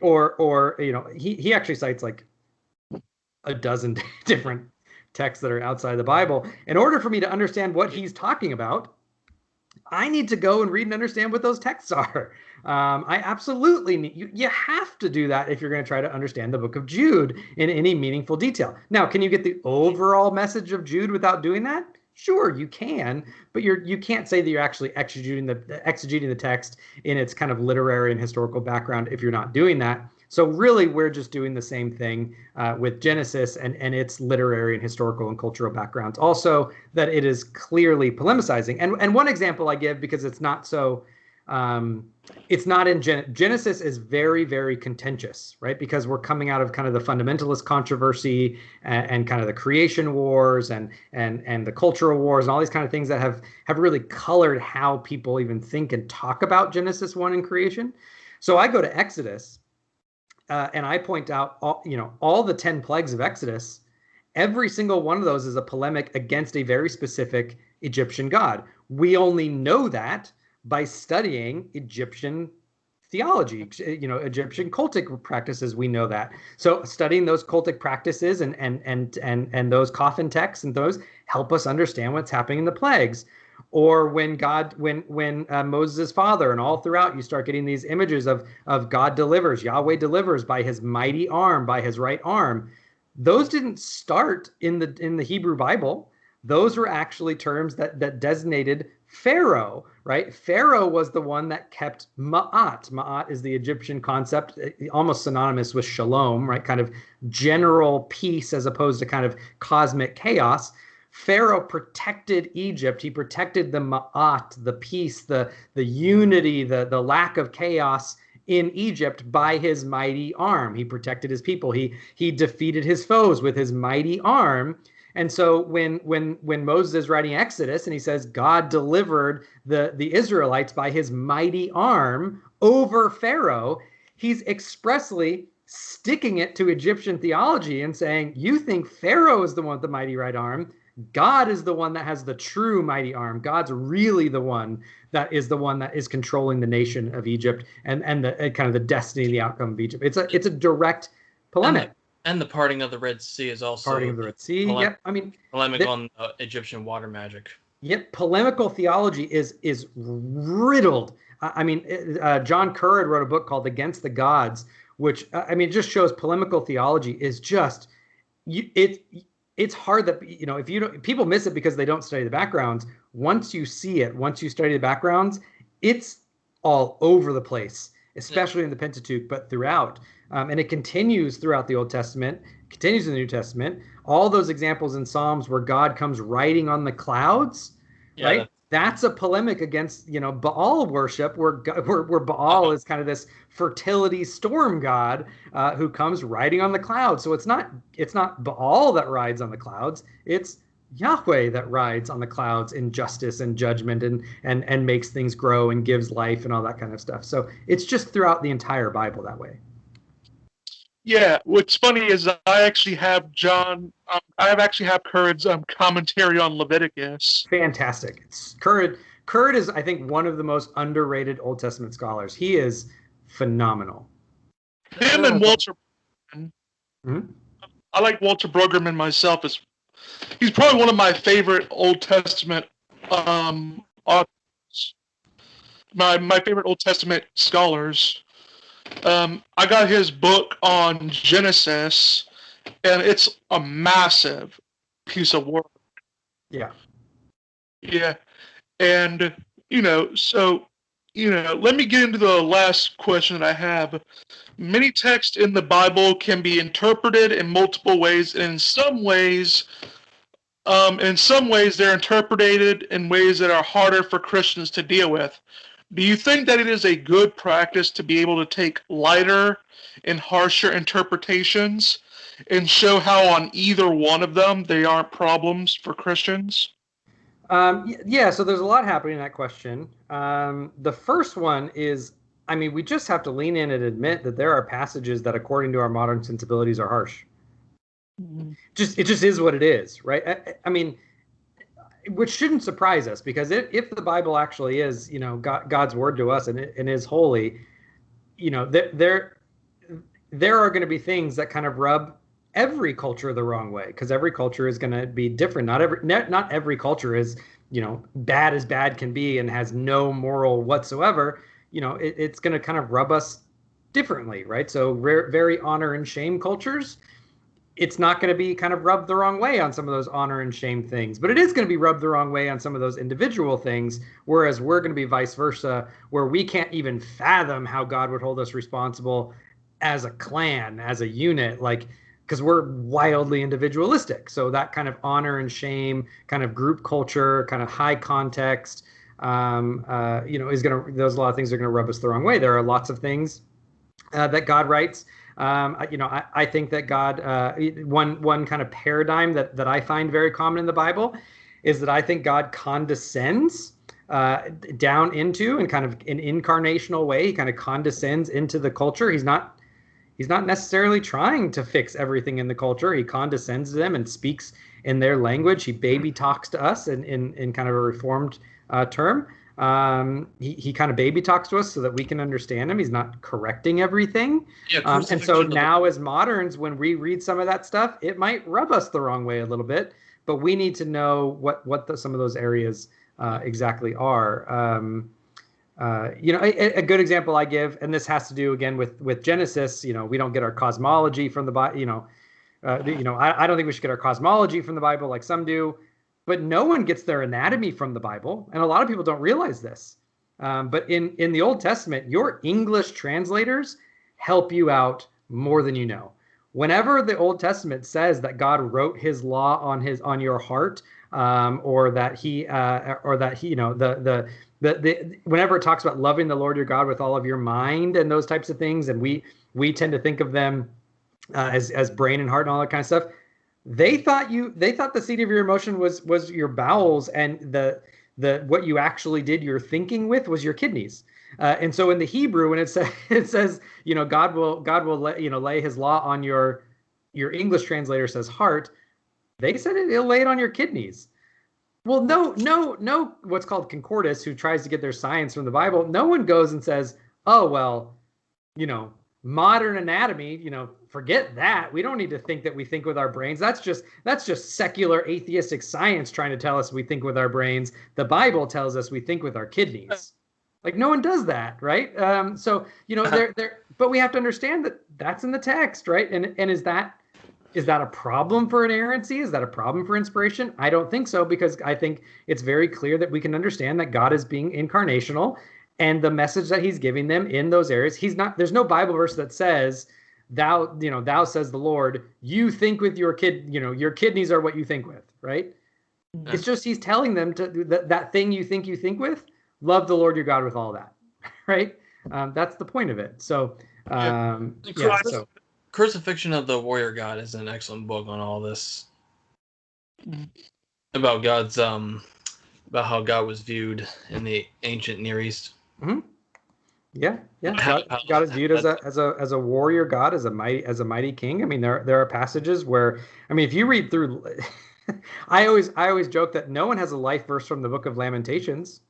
or he actually cites like a dozen different texts that are outside the Bible. In order for me to understand what he's talking about, I need to go and read and understand what those texts are. I absolutely need, you have to do that if you're going to try to understand the book of Jude in any meaningful detail. Now, can you get the overall message of Jude without doing that? Sure, you can, but you can't say that you're actually exegeting the text in its kind of literary and historical background if you're not doing that. So really, we're just doing the same thing with Genesis and its literary and historical and cultural backgrounds. Also, that it is clearly polemicizing. And one example I give, because it's not so, it's not in Genesis is very, very contentious, right? Because we're coming out of kind of the fundamentalist controversy and kind of the creation wars and the cultural wars and all these kind of things that have really colored how people even think and talk about Genesis 1 and creation. So I go to Exodus. And I point out all the 10 plagues of Exodus. Every single one of those is a polemic against a very specific Egyptian god. We only know that by studying Egyptian theology, Egyptian cultic practices. We know that. So studying those cultic practices and those coffin texts and those help us understand what's happening in the plagues. Or when Moses' father, and all throughout you start getting these images of God delivers, Yahweh delivers by his mighty arm, by his right arm. Those didn't start in the Hebrew Bible. Those were actually terms that designated Pharaoh, right? Pharaoh was the one that kept Ma'at. Ma'at is the Egyptian concept, almost synonymous with shalom, right? Kind of general peace as opposed to kind of cosmic chaos. Pharaoh protected Egypt. He protected the ma'at, the peace, the unity, the lack of chaos in Egypt by his mighty arm. He protected his people. He defeated his foes with his mighty arm. And so when Moses is writing Exodus and he says God delivered the Israelites by his mighty arm over Pharaoh, he's expressly sticking it to Egyptian theology and saying, you think Pharaoh is the one with the mighty right arm. God is the one that has the true mighty arm. God's really the one that is controlling the nation of Egypt and the kind of the destiny, the outcome of Egypt. It's a direct polemic. And the parting of the Red Sea is also parting of the Red Sea. Yep, I mean polemic on Egyptian water magic. Yep, polemical theology is riddled. I mean, John Kerr had wrote a book called Against the Gods, which it just shows polemical theology is just it's hard that if people miss it because they don't study the backgrounds, once you see it, once you study the backgrounds, it's all over the place, especially in the Pentateuch, but throughout. And it continues throughout the Old Testament, continues in the New Testament. All those examples in Psalms where God comes riding on the clouds, right? That's a polemic against, Baal worship, where Baal is kind of this fertility storm god who comes riding on the clouds. So it's not Baal that rides on the clouds. It's Yahweh that rides on the clouds in justice and judgment and makes things grow and gives life and all that kind of stuff. So it's just throughout the entire Bible that way. Yeah, what's funny is I actually have Currid's commentary on Leviticus. Fantastic. Currid is, I think, one of the most underrated Old Testament scholars. He is phenomenal. Him and Walter. Mm-hmm. I like Walter Brueggemann myself. He's probably one of my favorite Old Testament authors. My favorite Old Testament scholars. I got his book on Genesis, and it's a massive piece of work. Yeah. Yeah. And, let me get into the last question that I have. Many texts in the Bible can be interpreted in multiple ways, and in some ways they're interpreted in ways that are harder for Christians to deal with. Do you think that it is a good practice to be able to take lighter and harsher interpretations and show how on either one of them they aren't problems for Christians? Yeah, so there's a lot happening in that question. The first one is, we just have to lean in and admit that there are passages that, according to our modern sensibilities, are harsh. Mm-hmm. It just is what it is, right? Which shouldn't surprise us, because if the Bible actually is, God's word to us and is holy, there are going to be things that kind of rub every culture the wrong way, because every culture is going to be different. Not every culture is, bad as bad can be and has no moral whatsoever. It's going to kind of rub us differently, right? So very honor and shame cultures, it's not going to be kind of rubbed the wrong way on some of those honor and shame things, but it is going to be rubbed the wrong way on some of those individual things, whereas we're going to be vice versa, where we can't even fathom how God would hold us responsible as a clan, as a unit, because we're wildly individualistic. So that kind of honor and shame, kind of group culture, kind of high context, there's a lot of things that are going to rub us the wrong way. There are lots of things that God writes. I think that God, one kind of paradigm that I find very common in the Bible is that I think God condescends down into, and kind of an incarnational way, he kind of condescends into the culture. He's not necessarily trying to fix everything in the culture. He condescends to them and speaks in their language. He baby talks to us in kind of a reformed term. He kind of baby talks to us so that we can understand him. He's not correcting everything. And so now as moderns, when we read some of that stuff, it might rub us the wrong way a little bit, but we need to know what some of those areas exactly are. A good example I give, and this has to do again with Genesis, we don't get our cosmology from the Bible, I don't think we should get our cosmology from the Bible like some do. But no one gets their anatomy from the Bible, and a lot of people don't realize this. But in the Old Testament, your English translators help you out more than you know. Whenever the Old Testament says that God wrote His law on your heart, or that whenever it talks about loving the Lord your God with all of your mind and those types of things, and we tend to think of them as brain and heart and all that kind of stuff. They thought the seat of your emotion was your bowels, and the what you actually did your thinking with was your kidneys. And so in the Hebrew, when it says God will lay His law on your English translator says heart, they said He'll lay it on your kidneys. Well, no, what's called concordist, who tries to get their science from the Bible, no one goes and says, oh well, modern anatomy, forget that. We don't need to think that we think with our brains. That's just secular atheistic science trying to tell us we think with our brains. The Bible tells us we think with our kidneys. No one does that, right? But we have to understand that that's in the text, right? And is that Is that a problem for inerrancy? Is that a problem for inspiration? I don't think so, because I think it's very clear that we can understand that God is being incarnational, and the message that he's giving them in those areas, there's no Bible verse that says, thou says the Lord, you think with your your kidneys are what you think with, right? Yeah. It's just he's telling them to that thing you think with, love the Lord your God with all that, right? That's the point of it. So, so Crucifixion of the Warrior God is an excellent book on all this, Mhm. about about how God was viewed in the ancient Near East. mm-hmm. Yeah. How- God is viewed as a warrior God, as a mighty king. I mean, there are passages where, I mean, if you read through, I always joke that no one has a life verse from the Book of Lamentations,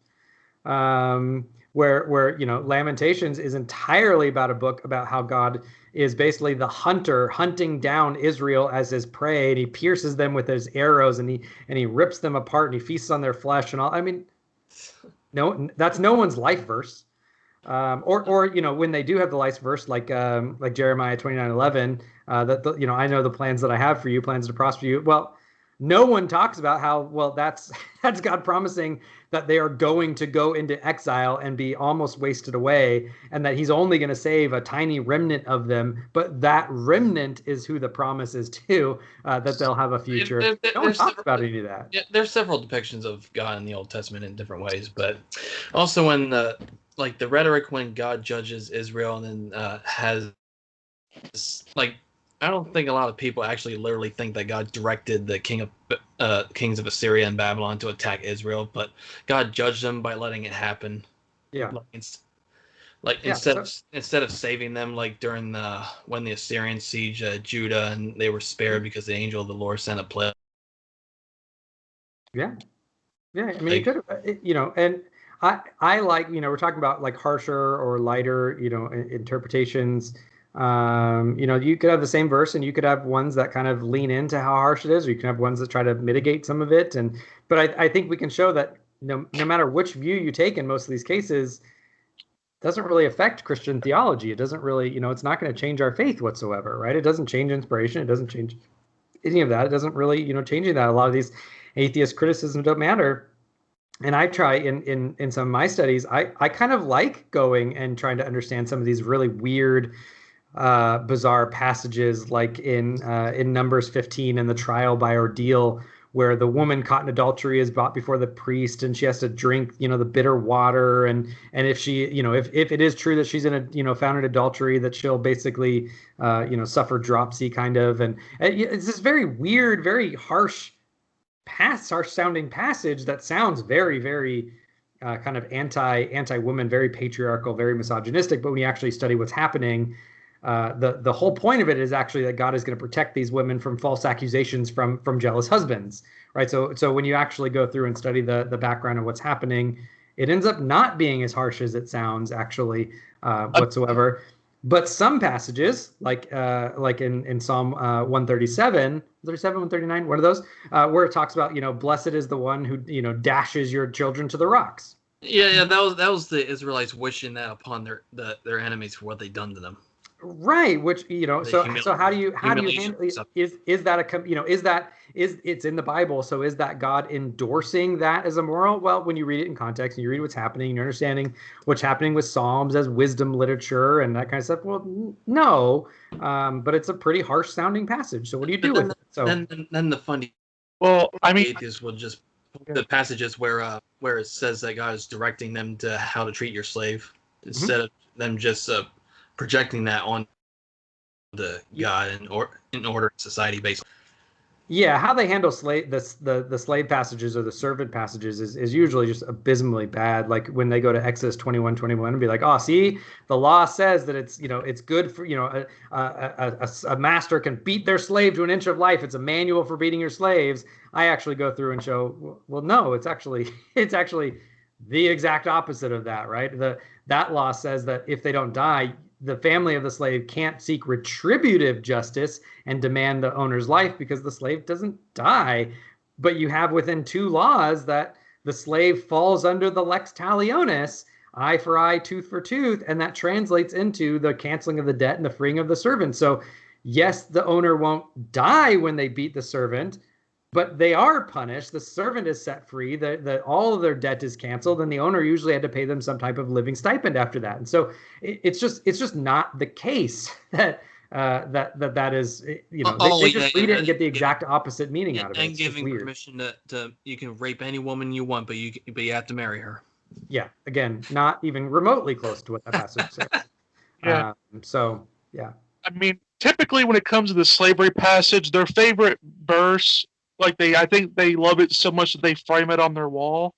where Lamentations is entirely about a book about how God is basically the hunter hunting down Israel as his prey, and he pierces them with his arrows, and he rips them apart, and he feasts on their flesh and all. I mean, no, that's no one's life verse. Or when they do have the life verse, like Jeremiah 29:11, that I know the plans that I have for you, plans to prosper you. Well, no one talks about how that's that's God promising that they are going to go into exile and be almost wasted away, and that he's only going to save a tiny remnant of them. But that remnant is who the promise is to, that they'll have a future. No one talks about any of that. Yeah, there's several depictions of God in the Old Testament in different ways, but also when the rhetoric when God judges Israel and then has like, I don't think a lot of people actually literally think that God directed the kings of Assyria and Babylon to attack Israel, but God judged them by letting it happen. Yeah. Instead of saving them, like during when the Assyrians sieged Judah, and they were spared because the angel of the Lord sent a plague. Yeah. I mean, you could have, and I like, we're talking about like harsher or lighter, interpretations. You could have the same verse, and you could have ones that kind of lean into how harsh it is, or you can have ones that try to mitigate some of it. But I think we can show that no matter which view you take in most of these cases, it doesn't really affect Christian theology. It doesn't really, it's not going to change our faith whatsoever, right? It doesn't change inspiration. It doesn't change any of that. It doesn't really, changing that. A lot of these atheist criticisms don't matter. And I try in some of my studies, I kind of like going and trying to understand some of these really weird, bizarre passages, like in Numbers 15 in the trial by ordeal, where the woman caught in adultery is brought before the priest, and she has to drink, the bitter water, and if she, if it is true that she's in a, found in adultery, that she'll basically, suffer dropsy kind of, and it's this very weird, very harsh sounding passage that sounds very, very kind of anti-woman, very patriarchal, very misogynistic. But when you actually study what's happening, the whole point of it is actually that God is going to protect these women from false accusations from jealous husbands, right? So when you actually go through and study the background of what's happening, it ends up not being as harsh as it sounds actually whatsoever. But some passages, like in Psalm 137, 139, one of those, where it talks about, blessed is the one who, dashes your children to the rocks. Yeah, that was the Israelites wishing that upon their enemies for what they'd done to them. Right, which so how do you handle, is that it's in the Bible, so is that God endorsing that as a moral? Well, when you read it in context and you read what's happening, you're understanding what's happening with Psalms as wisdom literature and that kind of stuff. Well, no, but it's a pretty harsh sounding passage. So what do you do with it? So then the funny, atheists will just the passages where it says that God is directing them to how to treat your slave, instead of them just projecting that on the God in order society based. Yeah, how they handle the slave passages or the servant passages is usually just abysmally bad. Like when they go to Exodus 21:21 and be like, oh, see, the law says that it's good for, a master can beat their slave to an inch of life. It's a manual for beating your slaves. I actually go through and show, well, no, it's actually the exact opposite of that, right? That law says that if they don't die, the family of the slave can't seek retributive justice and demand the owner's life because the slave doesn't die. But you have within two laws that the slave falls under the lex talionis, eye for eye, tooth for tooth, and that translates into the canceling of the debt and the freeing of the servant. So Yes, the owner won't die when they beat the servant, but they are punished. The servant is set free. All of their debt is canceled, and the owner usually had to pay them some type of living stipend after that. And so it's just not the case that that is, they Yeah, just read it and get the exact opposite meaning out of it. and It's just giving weird. permission to you can rape any woman you want, but you have to marry her. Yeah, again, not even remotely close to what that passage says. Yeah. So yeah. I mean, typically when it comes to the slavery passage, their favorite verse, I think they love it so much that they frame it on their wall.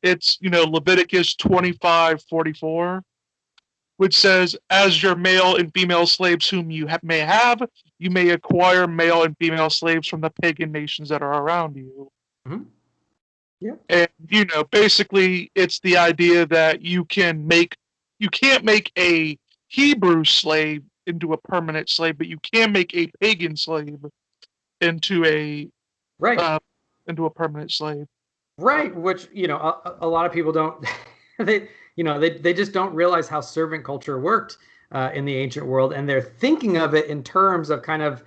It's, Leviticus 25:44, which says, "As your male and female slaves whom you may have, you may acquire male and female slaves from the pagan nations that are around you." Mm-hmm. Yeah. And, basically it's the idea that you can't make a Hebrew slave into a permanent slave, but you can make a pagan slave into a Right. into a permanent slave. Right, which a lot of people don't they just don't realize how servant culture worked in the ancient world, and they're thinking of it in terms of kind of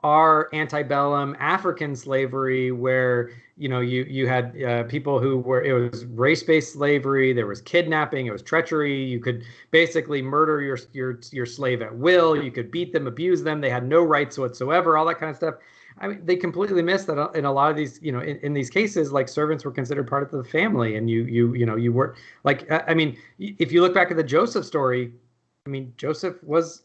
our antebellum African slavery, where you had people who were, it was race-based slavery, there was kidnapping, it was treachery. You could basically murder your slave at will. You could beat them, abuse them. They had no rights whatsoever. All that kind of stuff. I mean, they completely missed that in a lot of these, in these cases, like servants were considered part of the family, and you were like, I mean, if you look back at the Joseph story, I mean, Joseph was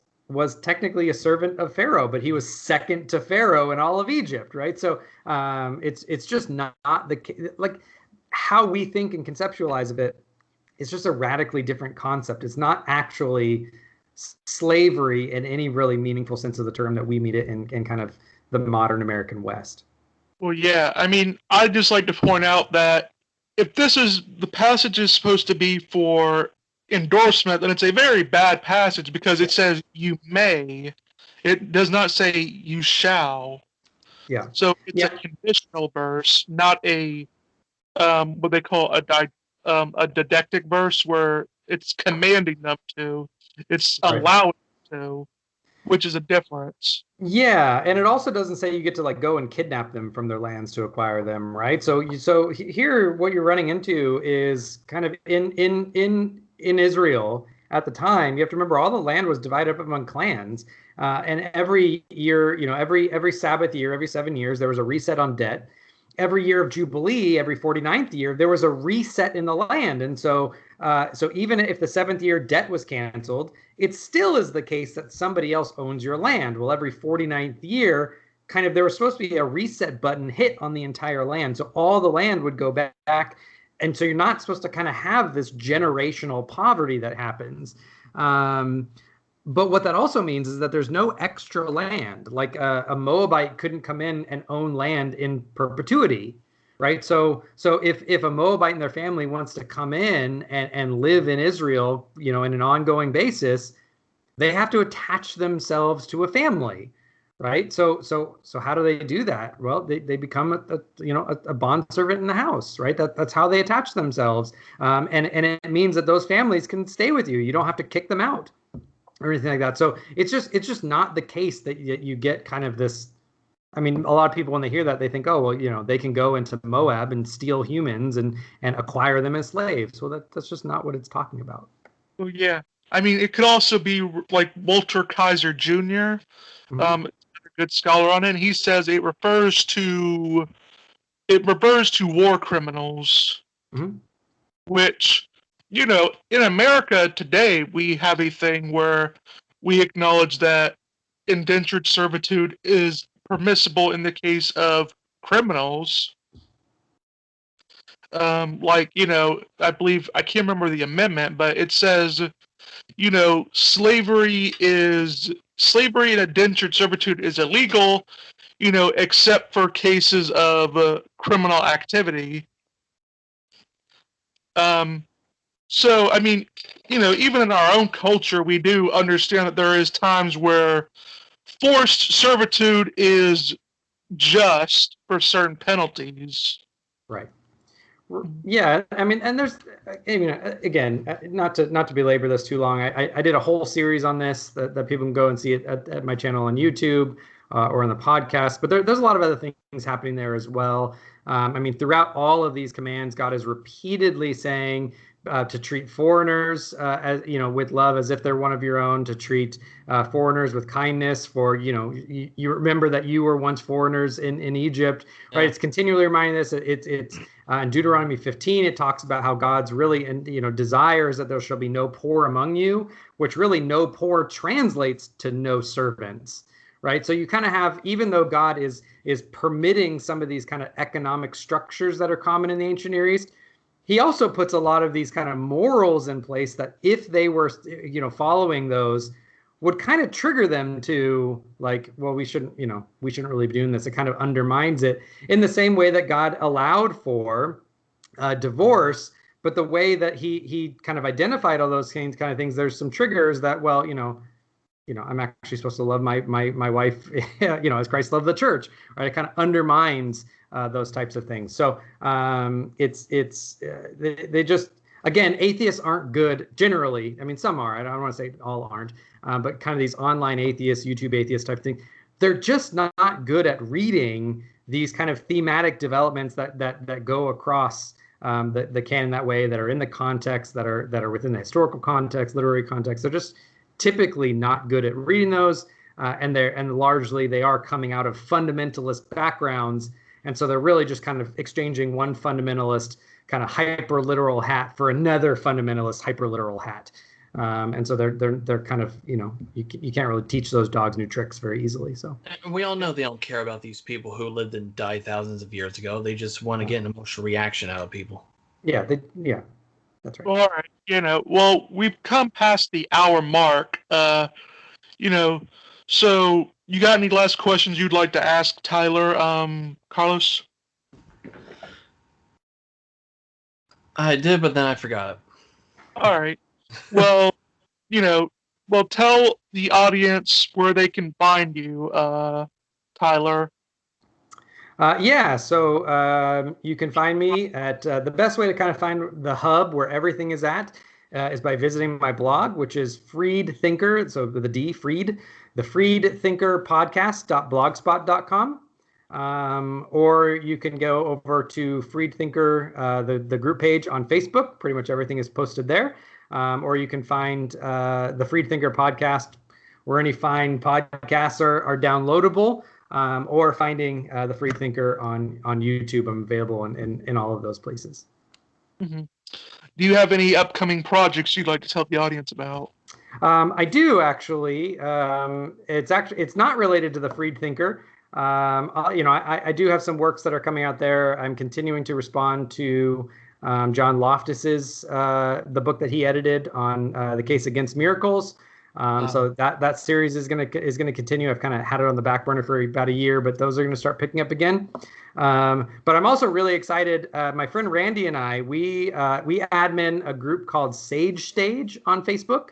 technically a servant of Pharaoh, but he was second to Pharaoh in all of Egypt, right? So it's just not the, like, how we think and conceptualize of it. It's just a radically different concept. It's not actually slavery in any really meaningful sense of the term that we meet it in kind of the modern American West. Well, yeah. I mean, I'd just like to point out that if the passage is supposed to be for endorsement, then it's a very bad passage, because it says you may. It does not say you shall. Yeah. So it's a conditional verse, not a what they call a didactic verse, where it's commanding them to. It's allowing to, which is a difference. Yeah, and it also doesn't say you get to like go and kidnap them from their lands to acquire them, right? So here what you're running into is kind of in Israel at the time. You have to remember all the land was divided up among clans, and every year, every Sabbath year, every 7 years, there was a reset on debt. Every year of Jubilee, every 49th year, there was a reset in the land, and so even if the 7th year debt was canceled, it still is the case that somebody else owns your land. Well, every 49th year, kind of, there was supposed to be a reset button hit on the entire land. So all the land would go back. And so you're not supposed to kind of have this generational poverty that happens. But what that also means is that there's no extra land. Like a Moabite couldn't come in and own land in perpetuity, right? So if a Moabite and their family wants to come in and live in Israel, in an ongoing basis, they have to attach themselves to a family, right? So how do they do that? Well, they become a bond servant in the house, right? That's how they attach themselves, and it means that those families can stay with you. You don't have to kick them out or anything like that. So it's just not the case that you get kind of this. I mean, a lot of people, when they hear that, they think, oh, well, they can go into Moab and steal humans and acquire them as slaves. Well, that's just not what it's talking about. Well, yeah. I mean, it could also be like Walter Kaiser Jr., a good scholar on it. And he says it refers to war criminals, which, in America today, we have a thing where we acknowledge that indentured servitude is permissible in the case of criminals. I believe, I can't remember the amendment, but it says, slavery and indentured servitude is illegal, except for cases of criminal activity. So, I mean, even in our own culture, we do understand that there is times where forced servitude is just for certain penalties. Right. Yeah, I mean, and there's, I mean, again, not to belabor this too long. I did a whole series on this that people can go and see it at my channel on YouTube or on the podcast. But there's a lot of other things happening there as well. I mean, throughout all of these commands, God is repeatedly saying to treat foreigners as with love, as if they're one of your own. To treat foreigners with kindness. For you remember that you were once foreigners in Egypt, right? Yeah. It's continually reminding us. It's in Deuteronomy 15, it talks about how God's really, desires that there shall be no poor among you, which really no poor translates to no servants, right? So you kind of have, even though God is permitting some of these kind of economic structures that are common in the ancient Near East, he also puts a lot of these kind of morals in place that if they were, following those, would kind of trigger them to like, well, we shouldn't really be doing this. It kind of undermines it in the same way that God allowed for divorce, but the way that he kind of identified all those kind of things, there's some triggers that, well, I'm actually supposed to love my wife, as Christ loved the church, right? It kind of undermines those types of things. So they just, again, atheists aren't good generally. I mean, some are. I don't want to say all aren't, but kind of these online atheists, YouTube atheists type thing, they're just not good at reading these kind of thematic developments that go across the canon that way, that are in the context, that are within the historical context, literary context. They're just typically not good at reading those, and largely they are coming out of fundamentalist backgrounds, and so they're really just kind of exchanging one fundamentalist kind of hyper literal hat for another fundamentalist hyper literal hat, and so they're kind of you can't really teach those dogs new tricks very easily. So And we all know they don't care about these people who lived and died thousands of years ago. They just want to get an emotional reaction out of people. yeah, that's right. Well, all right. Well, we've come past the hour mark. So you got any last questions you'd like to ask Tyler, Carlos? I did, but then I forgot it. All right. Well, tell the audience where they can find you, Tyler. So you can find me at the best way to kind of find the hub where everything is at is by visiting my blog, which is Freed Thinker. So with a D, Freed, the Freed Thinker podcast.blogspot.com. Or you can go over to Freed Thinker, the group page on Facebook. Pretty much everything is posted there. Or you can find the Freed Thinker podcast where any fine podcasts are downloadable. Or finding the Free Thinker on YouTube. I'm available in all of those places. Mm-hmm. Do you have any upcoming projects you'd like to tell the audience about? I do actually. It's not related to the Freed Thinker. I do have some works that are coming out there. I'm continuing to respond to John Loftus's the book that he edited on the case against miracles. So that series is gonna continue. I've kind of had it on the back burner for about a year, but those are gonna start picking up again. But I'm also really excited. My friend Randy and I, we admin a group called Sage Stage on Facebook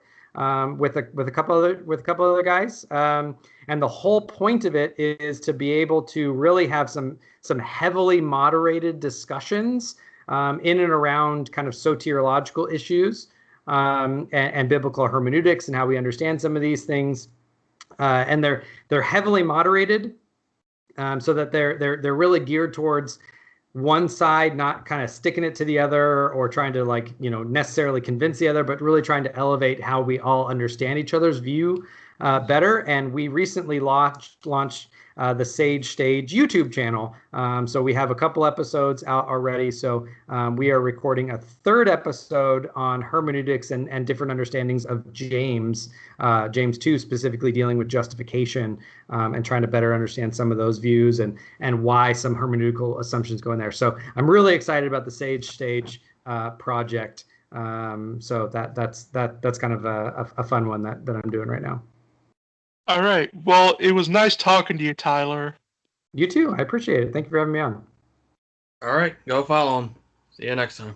with a couple other guys. And the whole point of it is to be able to really have some heavily moderated discussions in and around kind of soteriological issues. And biblical hermeneutics and how we understand some of these things, and they're heavily moderated, so that they're really geared towards one side, not kind of sticking it to the other or trying to necessarily convince the other, but really trying to elevate how we all understand each other's view better. And we recently launched the Sage Stage YouTube channel. So we have a couple episodes out already. So we are recording a third episode on hermeneutics and different understandings of James 2, specifically dealing with justification, and trying to better understand some of those views and why some hermeneutical assumptions go in there. So I'm really excited about the Sage Stage project. So that's kind of a fun one that I'm doing right now. All right. Well, it was nice talking to you, Tyler. You too. I appreciate it. Thank you for having me on. All right, go follow him. See you next time.